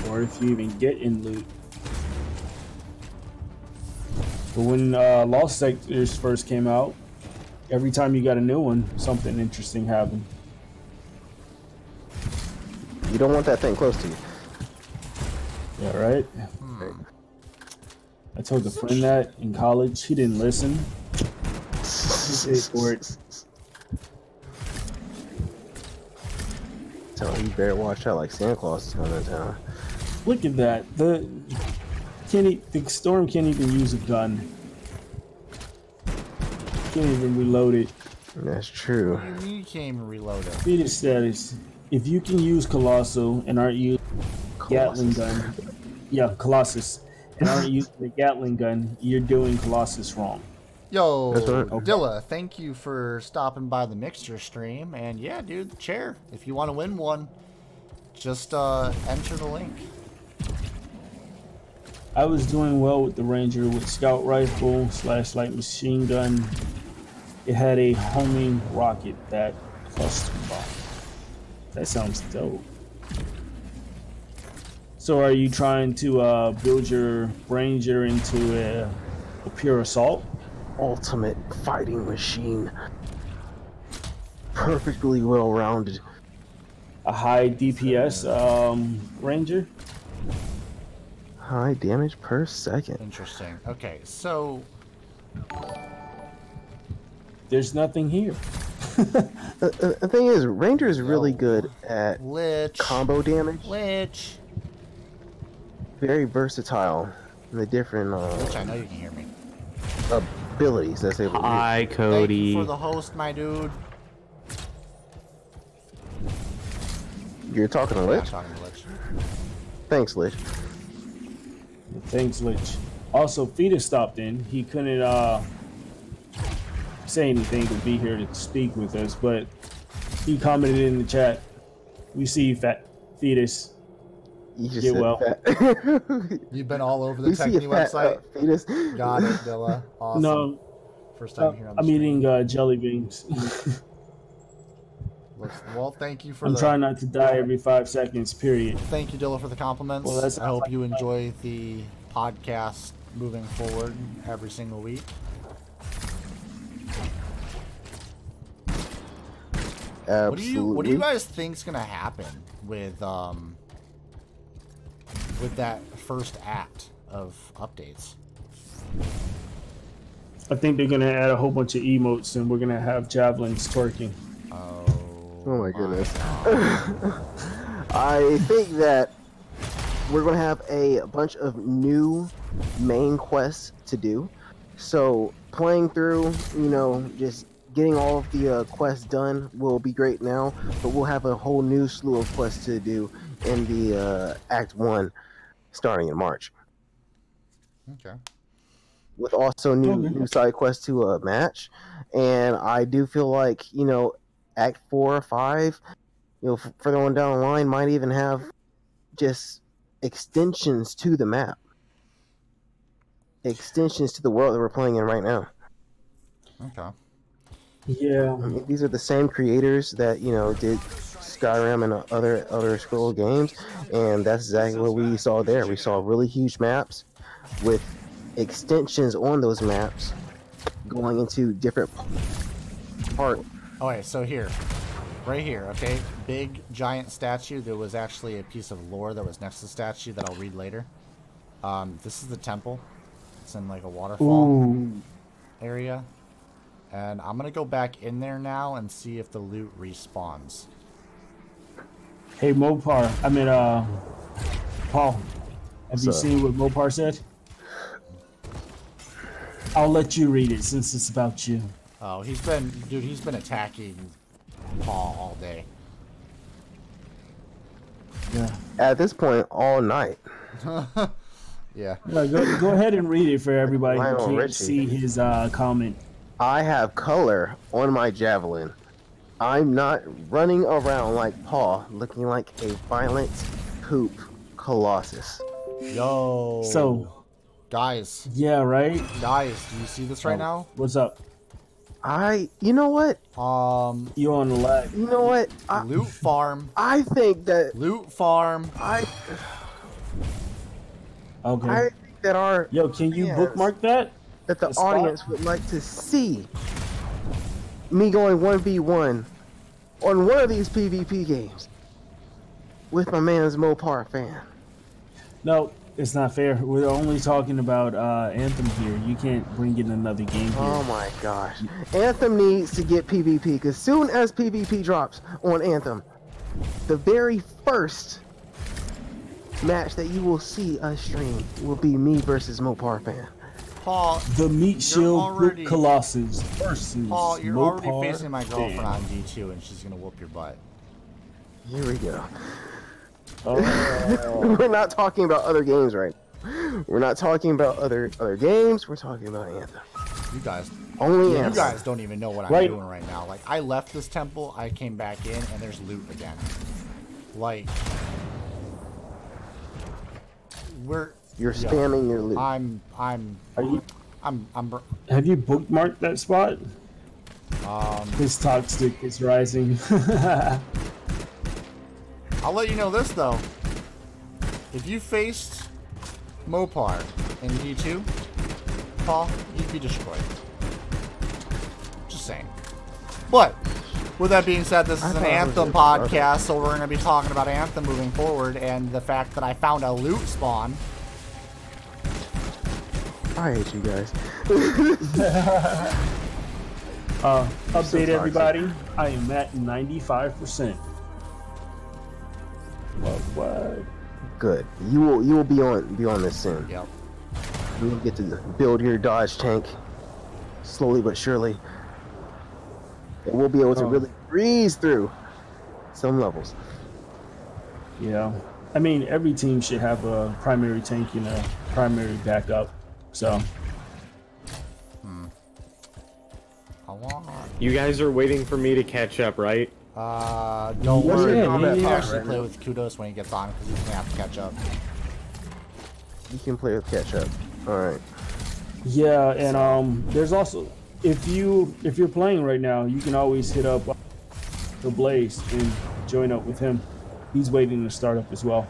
or if you even get in loot. But when Lost Sectors first came out, every time you got a new one, something interesting happened. You don't want that thing close to you. Yeah, right? I told a friend that in college. He didn't listen. He paid for it. Tell him you better watch out, like Santa Claus is coming to town. Look at that. The Storm can't even use a gun. Can't even reload it. That's true. What do you mean you can't even reload it? Speed status. If you can use Colossal and aren't using Gatling gun, yeah, Colossus, and aren't using the Gatling gun, you're doing Colossus wrong. Yo, That's right. Dilla, thank you for stopping by the Mixture stream. And yeah, dude, the chair. If you want to win one, just enter the link. I was doing well with the Ranger with scout rifle / light machine gun. It had a homing rocket that cluster bomb. That sounds dope. So are you trying to build your Ranger into a pure assault? Ultimate fighting machine. Perfectly well-rounded. A high DPS Ranger? High damage per second. Interesting. Okay, so there's nothing here. The thing is, Ranger is really good at combo damage. Lich. Very versatile in the different Lich, I know you can hear me. Abilities. That's able to Hi, Cody. Thank you for the host, my dude. You're talking to Lich? I'm talking to Lich. Thanks, Lich. Thanks, Lich. Also, Fetus stopped in. He couldn't say anything to be here to speak with us, but he commented in the chat. We see you, Fat Fetus. You just get said well. Fat. You've been all over the Techne website. Fetus. Got it, Dilla. Awesome. No. First time here on the I'm stream. eating jelly beans. Well, thank you for I'm trying not to die every 5 seconds, period. Thank you, Dilla, for the compliments. Well, I hope you enjoy the podcast moving forward every single week. Absolutely. What do you guys think is gonna happen with that first act of updates? I think they're gonna add a whole bunch of emotes, and we're gonna have javelins twerking. Oh my goodness. I think that we're going to have a bunch of new main quests to do. So playing through, you know, just getting all of the quests done will be great now, but we'll have a whole new slew of quests to do in the Act 1 starting in March. Okay. With also new side quests to match. And I do feel like, you know, Act 4 or 5, you know, further on down the line, might even have just extensions to the map. Extensions to the world that we're playing in right now. Okay. Yeah. I mean, these are the same creators that, you know, did Skyrim and other Scroll games, and that's exactly what we saw there. We saw really huge maps with extensions on those maps going into different parts. Okay, so here, right here, okay, big giant statue. There was actually a piece of lore that was next to the statue that I'll read later. This is the temple. It's in like a waterfall area, and I'm gonna go back in there now and see if the loot respawns. Hey Mopar, I mean Paul, have you seen what Mopar said? I'll let you read it since it's about you. Oh, he's been attacking Paul all day. Yeah. At this point, all night. Yeah. Go ahead and read it for everybody who Lionel can't Richie. see his comment. I have color on my javelin. I'm not running around like Paul, looking like a violent poop colossus. Yo. So, guys. Yeah, right? Guys, do you see this right now? What's up? You know what? You on the lag. You know what? Loot farm. I think that loot farm. Okay. I think that our Yo, can you bookmark that? That the spot? audience would like to see me going 1v1 on one of these PvP games with my man's Mopar fan. No, it's not fair. We're only talking about Anthem here. You can't bring in another game here. Oh my gosh. Anthem needs to get PvP, because soon as PvP drops on Anthem, the very first match that you will see us stream will be me versus Mopar fan. Paul, the Meat Shield Brute Colossus versus Paul, you're Mopar already facing my girlfriend fan. on D2, and she's gonna whoop your butt. Here we go. Oh. We're not talking about other games right now. We're not talking about other games. We're talking about Anthem. You guys, only you Anthem. guys don't even know what I'm doing right now. Like, I left this temple, I came back in, and there's loot again. Like, You're spamming your loot. Have you bookmarked that spot? His toxic is rising. I'll let you know this though. if you faced Mopar in D2, Paul, you'd be destroyed. Just saying. But with that being said, this is an Anthem podcast, so we're going to be talking about Anthem moving forward, and the fact that I found a loot spawn. I hate you guys. Update everybody. I am at 95%. What? Good. You will be on this soon. Yep. You will get to build your Dodge tank slowly but surely. And we'll be able to really breeze through some levels. Yeah. I mean, every team should have a primary tank and a primary backup. So. You guys are waiting for me to catch up, right? Don't worry. You can actually play with Kudos when he gets on, because he's going to have to catch up. You can play with catch up. Alright. Yeah, and there's also, if you're playing right now, you can always hit up the Blaze and join up with him. He's waiting to start up as well.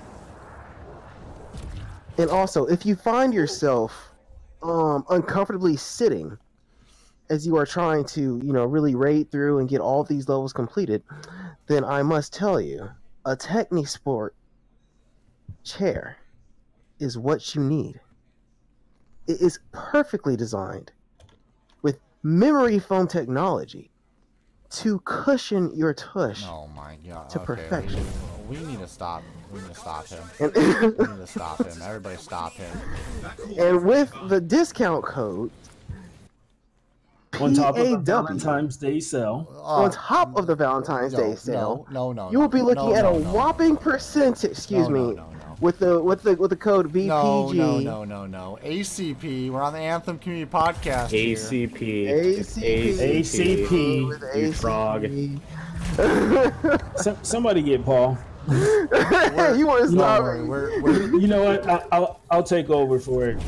And also, if you find yourself uncomfortably sitting as you are trying to, really raid through and get all these levels completed, then I must tell you, a Technisport chair is what you need. It is perfectly designed with memory foam technology to cushion your tush to perfection. We need to stop. We need to stop him. We need to stop him. Everybody stop him. And with the discount code on top of the Valentine's Day sale. On top of the Valentine's Day sale. No. You will be looking at a whopping percentage. Excuse me. With the code VPG. No. ACP. We're on the Anthem Community Podcast. ACP. You frog. Somebody get Paul. You want to stop? You know what? I'll take over for it.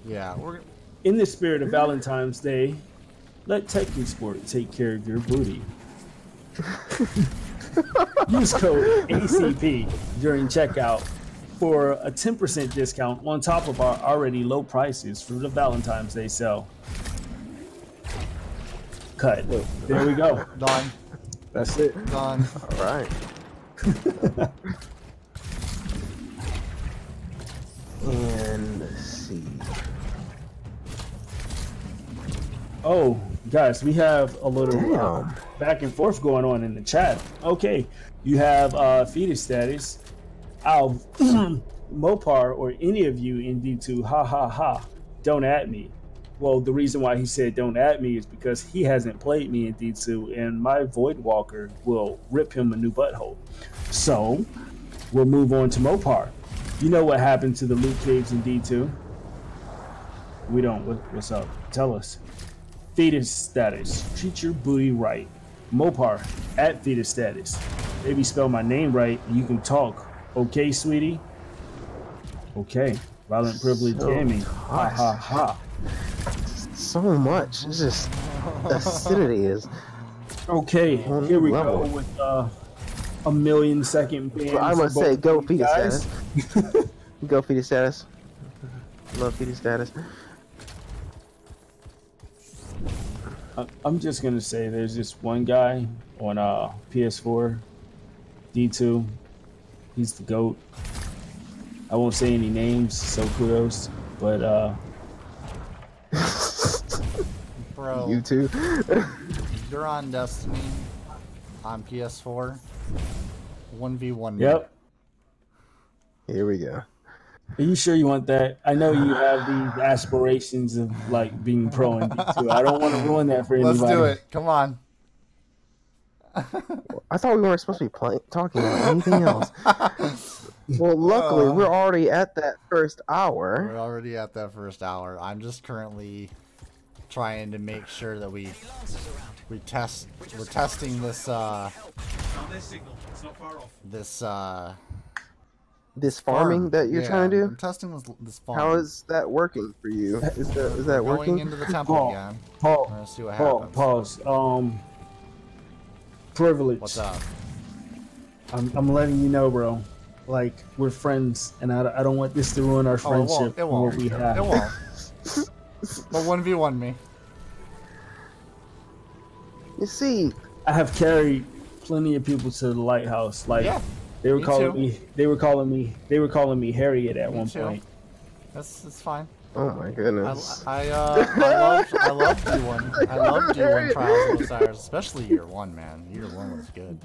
Yeah, we're. In the spirit of Valentine's Day, let Technisport take care of your booty. Use code ACP during checkout for a 10% discount on top of our already low prices for the Valentine's Day sale. Cut. There we go. Done. That's it. Done. All right. And let's see. Oh, guys, we have a little back and forth going on in the chat. Okay, you have fetus status. Mopar or any of you in D2, ha ha ha, don't at me. Well, the reason why he said don't at me is because he hasn't played me in D2, and my Void Walker will rip him a new butthole. So, we'll move on to Mopar. You know what happened to the loot caves in D2? We don't. What's up? Tell us. Fetus status. Treat your booty right. Mopar at fetus status. Maybe spell my name right and you can talk. Okay, sweetie? Okay. Violent privilege gaming. Ha ha ha. So much. It's just acidity is. Okay, here we go with a 1,000,000-second ban. I must say, go fetus status. Go fetus status. Love fetus status. I'm just gonna say there's this one guy on PS4, D2. He's the GOAT. I won't say any names, so kudos. But bro, you too. You're on Destiny on PS4. 1v1. Yep. Here we go. Are you sure you want that? I know you have these aspirations of like being pro in D2. I don't want to ruin that for anybody. Let's do it. Come on. I thought we weren't supposed to be talking about anything else. Well, luckily, we're already at that first hour. We're already at that first hour. I'm just currently trying to make sure that we're testing this farming that you're trying to do. I'm testing this farm. How is that working for you? Is that working? Going into the temple again. Paul, we're gonna see what happens. Pause. Privilege. What's up? I'm letting you know, bro. like we're friends, and I don't want this to ruin our friendship. It won't. What we have. It won't. But 1v1 me. You see, I have carried plenty of people to the lighthouse. Like they were calling me Harriet at one point. That's fine. Oh my goodness. I loved D1. I loved D1 Trials of Osiris, especially year 1, man. Year 1 was good.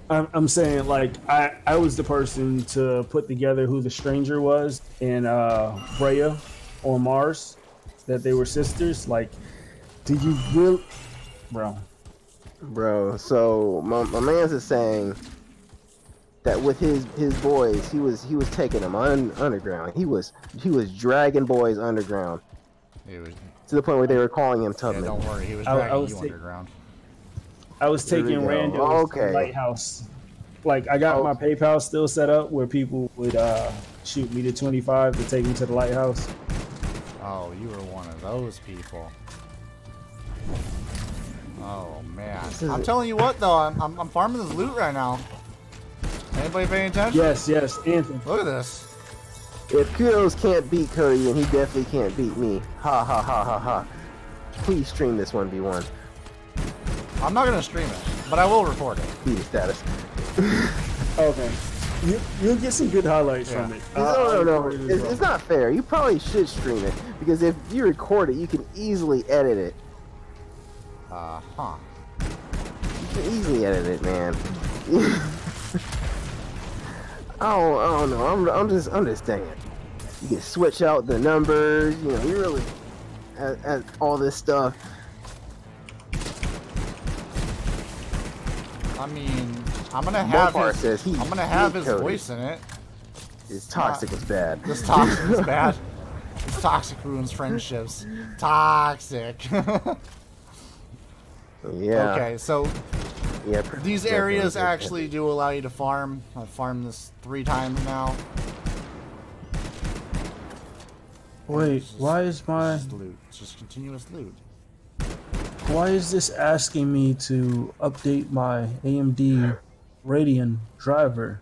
I'm saying, like, I was the person to put together who the stranger was in Brea on Mars, that they were sisters. Like, did you really, bro? So my man's is saying that with his boys, he was taking them underground. He was dragging boys underground. To the point where they were calling him Tubman. Yeah, don't worry, he was dragging you underground. I was taking randos to the lighthouse. Like, I got my PayPal still set up where people would shoot me to 25 to take me to the lighthouse. Oh, you were one of those people. Oh man, I'm telling you what though, I'm farming this loot right now. Anybody paying attention? Yes, Anthem. Look at this. If Kudos can't beat Cody, then he definitely can't beat me. Ha ha ha ha ha. Please stream this 1v1. I'm not gonna stream it, but I will record it. Beat status. Okay. You'll get some good highlights from it. No. It's not fair. You probably should stream it, because if you record it, you can easily edit it. You can easily edit it, man. I don't know. I'm just saying. You can switch out the numbers. You know, you really at all this stuff. I mean, I'm gonna have his voice in it. His toxic is bad. This toxic is bad. This toxic ruins friendships. Toxic. Yeah. Okay, so these areas actually do allow you to farm. I've farmed this 3 times now. Wait, why is my... It's just loot. It's just continuous loot. Why is this asking me to update my AMD Radeon driver?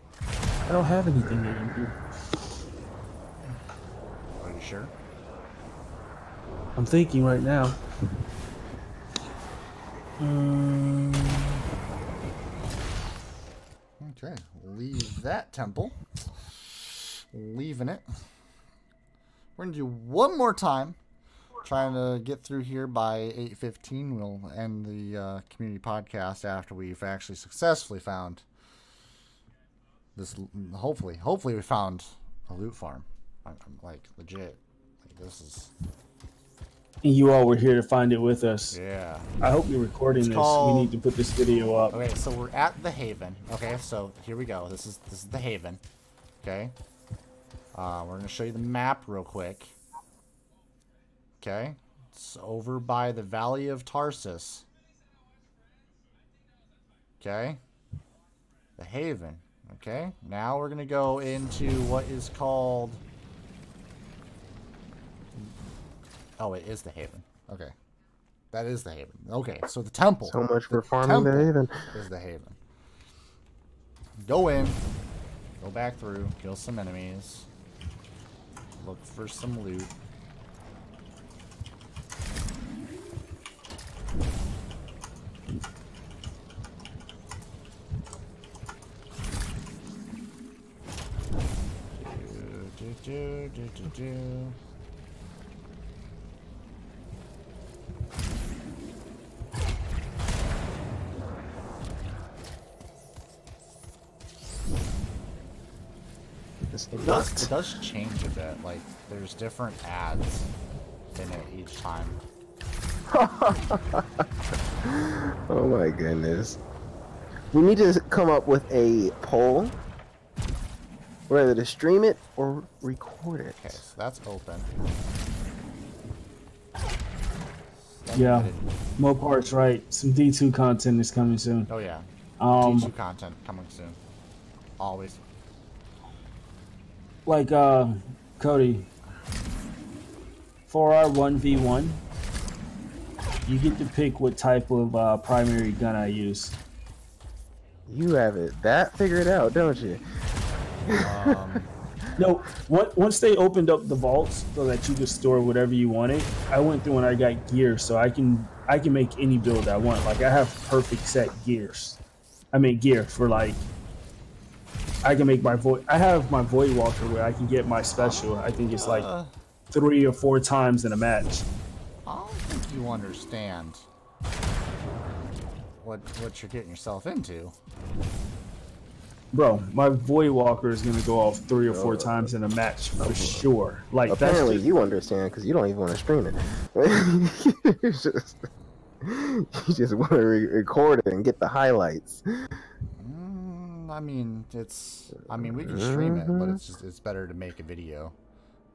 I don't have anything AMD. Are you sure? I'm thinking right now. Okay, leave that temple. Leaving it. We're gonna do one more time. Trying to get through here by 8:15. We'll end the community podcast after we've actually successfully found this. Hopefully we found a loot farm. I'm like legit. Like, this is. And you all were here to find it with us. Yeah. I hope you're recording this. We need to put this video up. Okay, so we're at the Haven. Okay, so here we go. This is the Haven. Okay. We're gonna show you the map real quick. Okay, it's over by the Valley of Tarsus. Okay, the Haven. Okay, now we're gonna go into what is called. Oh, it is the Haven. Okay, that is the Haven. Okay, so the temple. So much for farming the Haven. Is the Haven. Go in, go back through, kill some enemies, look for some loot. It does change a bit. Like, there's different ads in it each time. Oh my goodness. We need to come up with a poll, whether to stream it or record it. Okay, so that's open. Yeah, Mopart's right. Some D2 content is coming soon. Oh yeah, D2 content coming soon. Always. Like, Cody, for our 1v1, you get to pick what type of primary gun I use. You have it that figured out, don't you? No, once they opened up the vaults so that you could store whatever you wanted, I went through and I got gear, so I can make any build I want. Like I have perfect set gears. I make gear for like I can make my void. I have my void walker where I can get my special. I think it's like 3 or 4 times in a match. I don't think you understand what you're getting yourself into. Bro, my Void Walker is gonna go off 3 or 4 times in a match for sure. Like apparently you understand because you don't even want to stream it. you just want to record it and get the highlights. I mean, we can stream it, but it's better to make a video.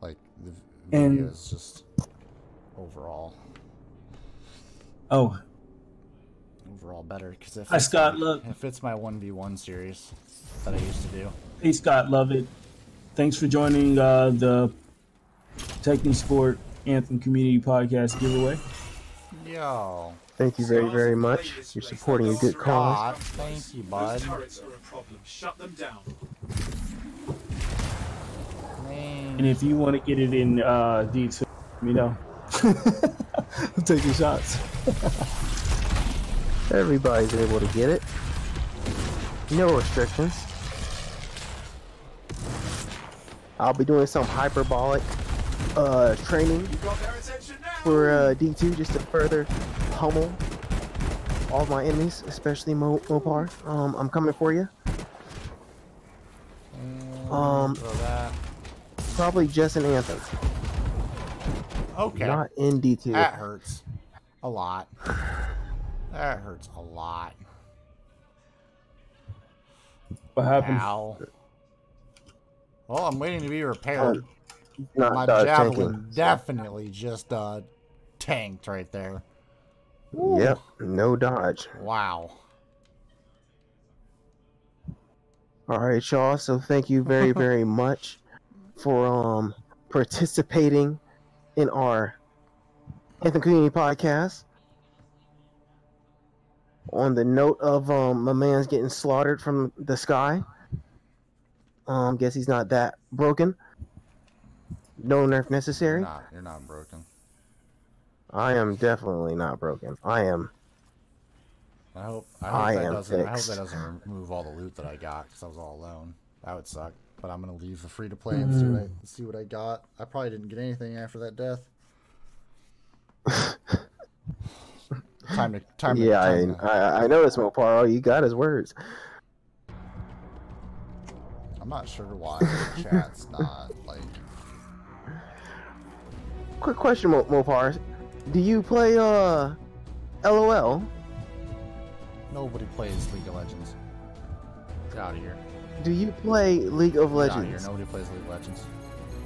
Like the video is just overall. Oh. Overall better because it fits my 1v1 series that I used to do. Hey Scott, love it. Thanks for joining the Techni Sport Anthem Community Podcast giveaway. Yo. Thank you very, very much. You're supporting a good cause. Thank you, bud. Shut them down. And if you want to get it in D2, let me know. I'm taking shots. Everybody's able to get it. No restrictions. I'll be doing some hyperbolic training for D2 just to further pummel all my enemies, especially Mopar. I'm coming for you. Probably just an Anthem. Okay. Not in D2. That hurts a lot. That hurts a lot. What happened? Ow. Well, I'm waiting to be repaired. My javelin definitely just tanked right there. Ooh. Yep, no dodge. Wow. All right, y'all. So thank you very, very much for participating in our Anthem Community Podcast. On the note of my man's getting slaughtered from the sky. Guess he's not that broken. No nerf necessary. You're not broken. I am definitely not broken. I am. I hope that doesn't remove all the loot that I got because I was all alone. That would suck. But I'm gonna leave the free to play and see what I got. I probably didn't get anything after that death. Time to I noticed, Mopar. All you got is words. I'm not sure why the chat's not like. Quick question, Mopar. Do you play LOL? Nobody plays League of Legends. Get out of here. Do you play League of Legends? Get out of here. Nobody plays League of Legends.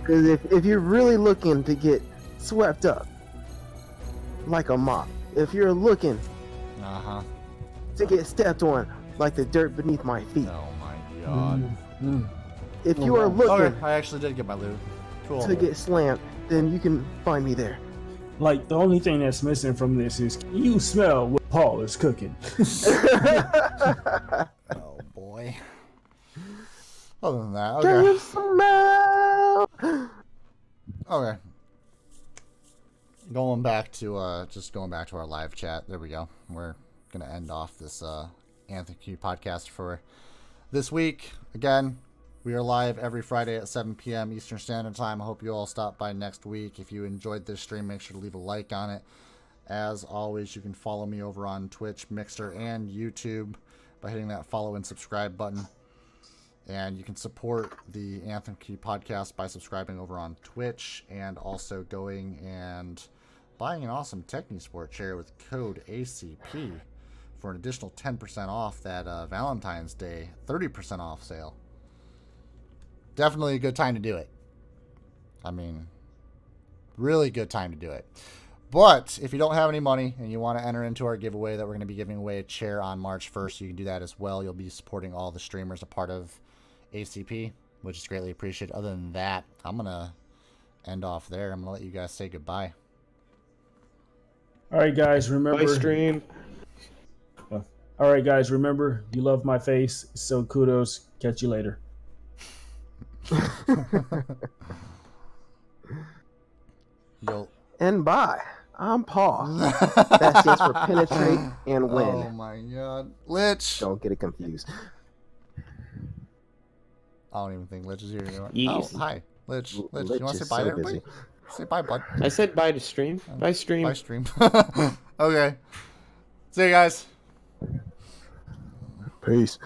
Because if you're really looking to get swept up like a mop, if you're looking to get stepped on like the dirt beneath my feet. Oh my god. If you are looking I actually did get my loot. Cool. To get slammed, then you can find me there. Like, the only thing that's missing from this is, can you smell what Paul is cooking? Oh boy. Other than that, Can you smell? Okay. Going back to our live chat. There we go. We're gonna end off this Anthem Q podcast for this week. Again, we are live every Friday at 7 p.m. Eastern Standard Time. I hope you all stop by next week. If you enjoyed this stream, make sure to leave a like on it. As always, you can follow me over on Twitch, Mixer, and YouTube by hitting that follow and subscribe button. And you can support the Anthem Q podcast by subscribing over on Twitch and also going and buying an awesome Techni Sport chair with code ACP for an additional 10% off that Valentine's Day 30% off sale. Definitely a good time to do it. I mean, really good time to do it. But if you don't have any money and you want to enter into our giveaway that we're going to be giving away a chair on March 1st, you can do that as well. You'll be supporting all the streamers a part of ACP, which is greatly appreciated. Other than that, I'm going to end off there. I'm going to let you guys say goodbye. All right, guys, remember... Bye, stream. All right, guys, remember, you love my face, so kudos. Catch you later. Yo. And bye. I'm Paw. That stands for penetrate and win. Oh my god. Lich! Don't get it confused. I don't even think Lich is here anymore. Yes. Oh, hi. Lich. You Lich want to say is bye so to everybody? busy. Say bye, bud. I said bye to stream. Bye, stream. Bye, stream. Okay. See you guys. Peace.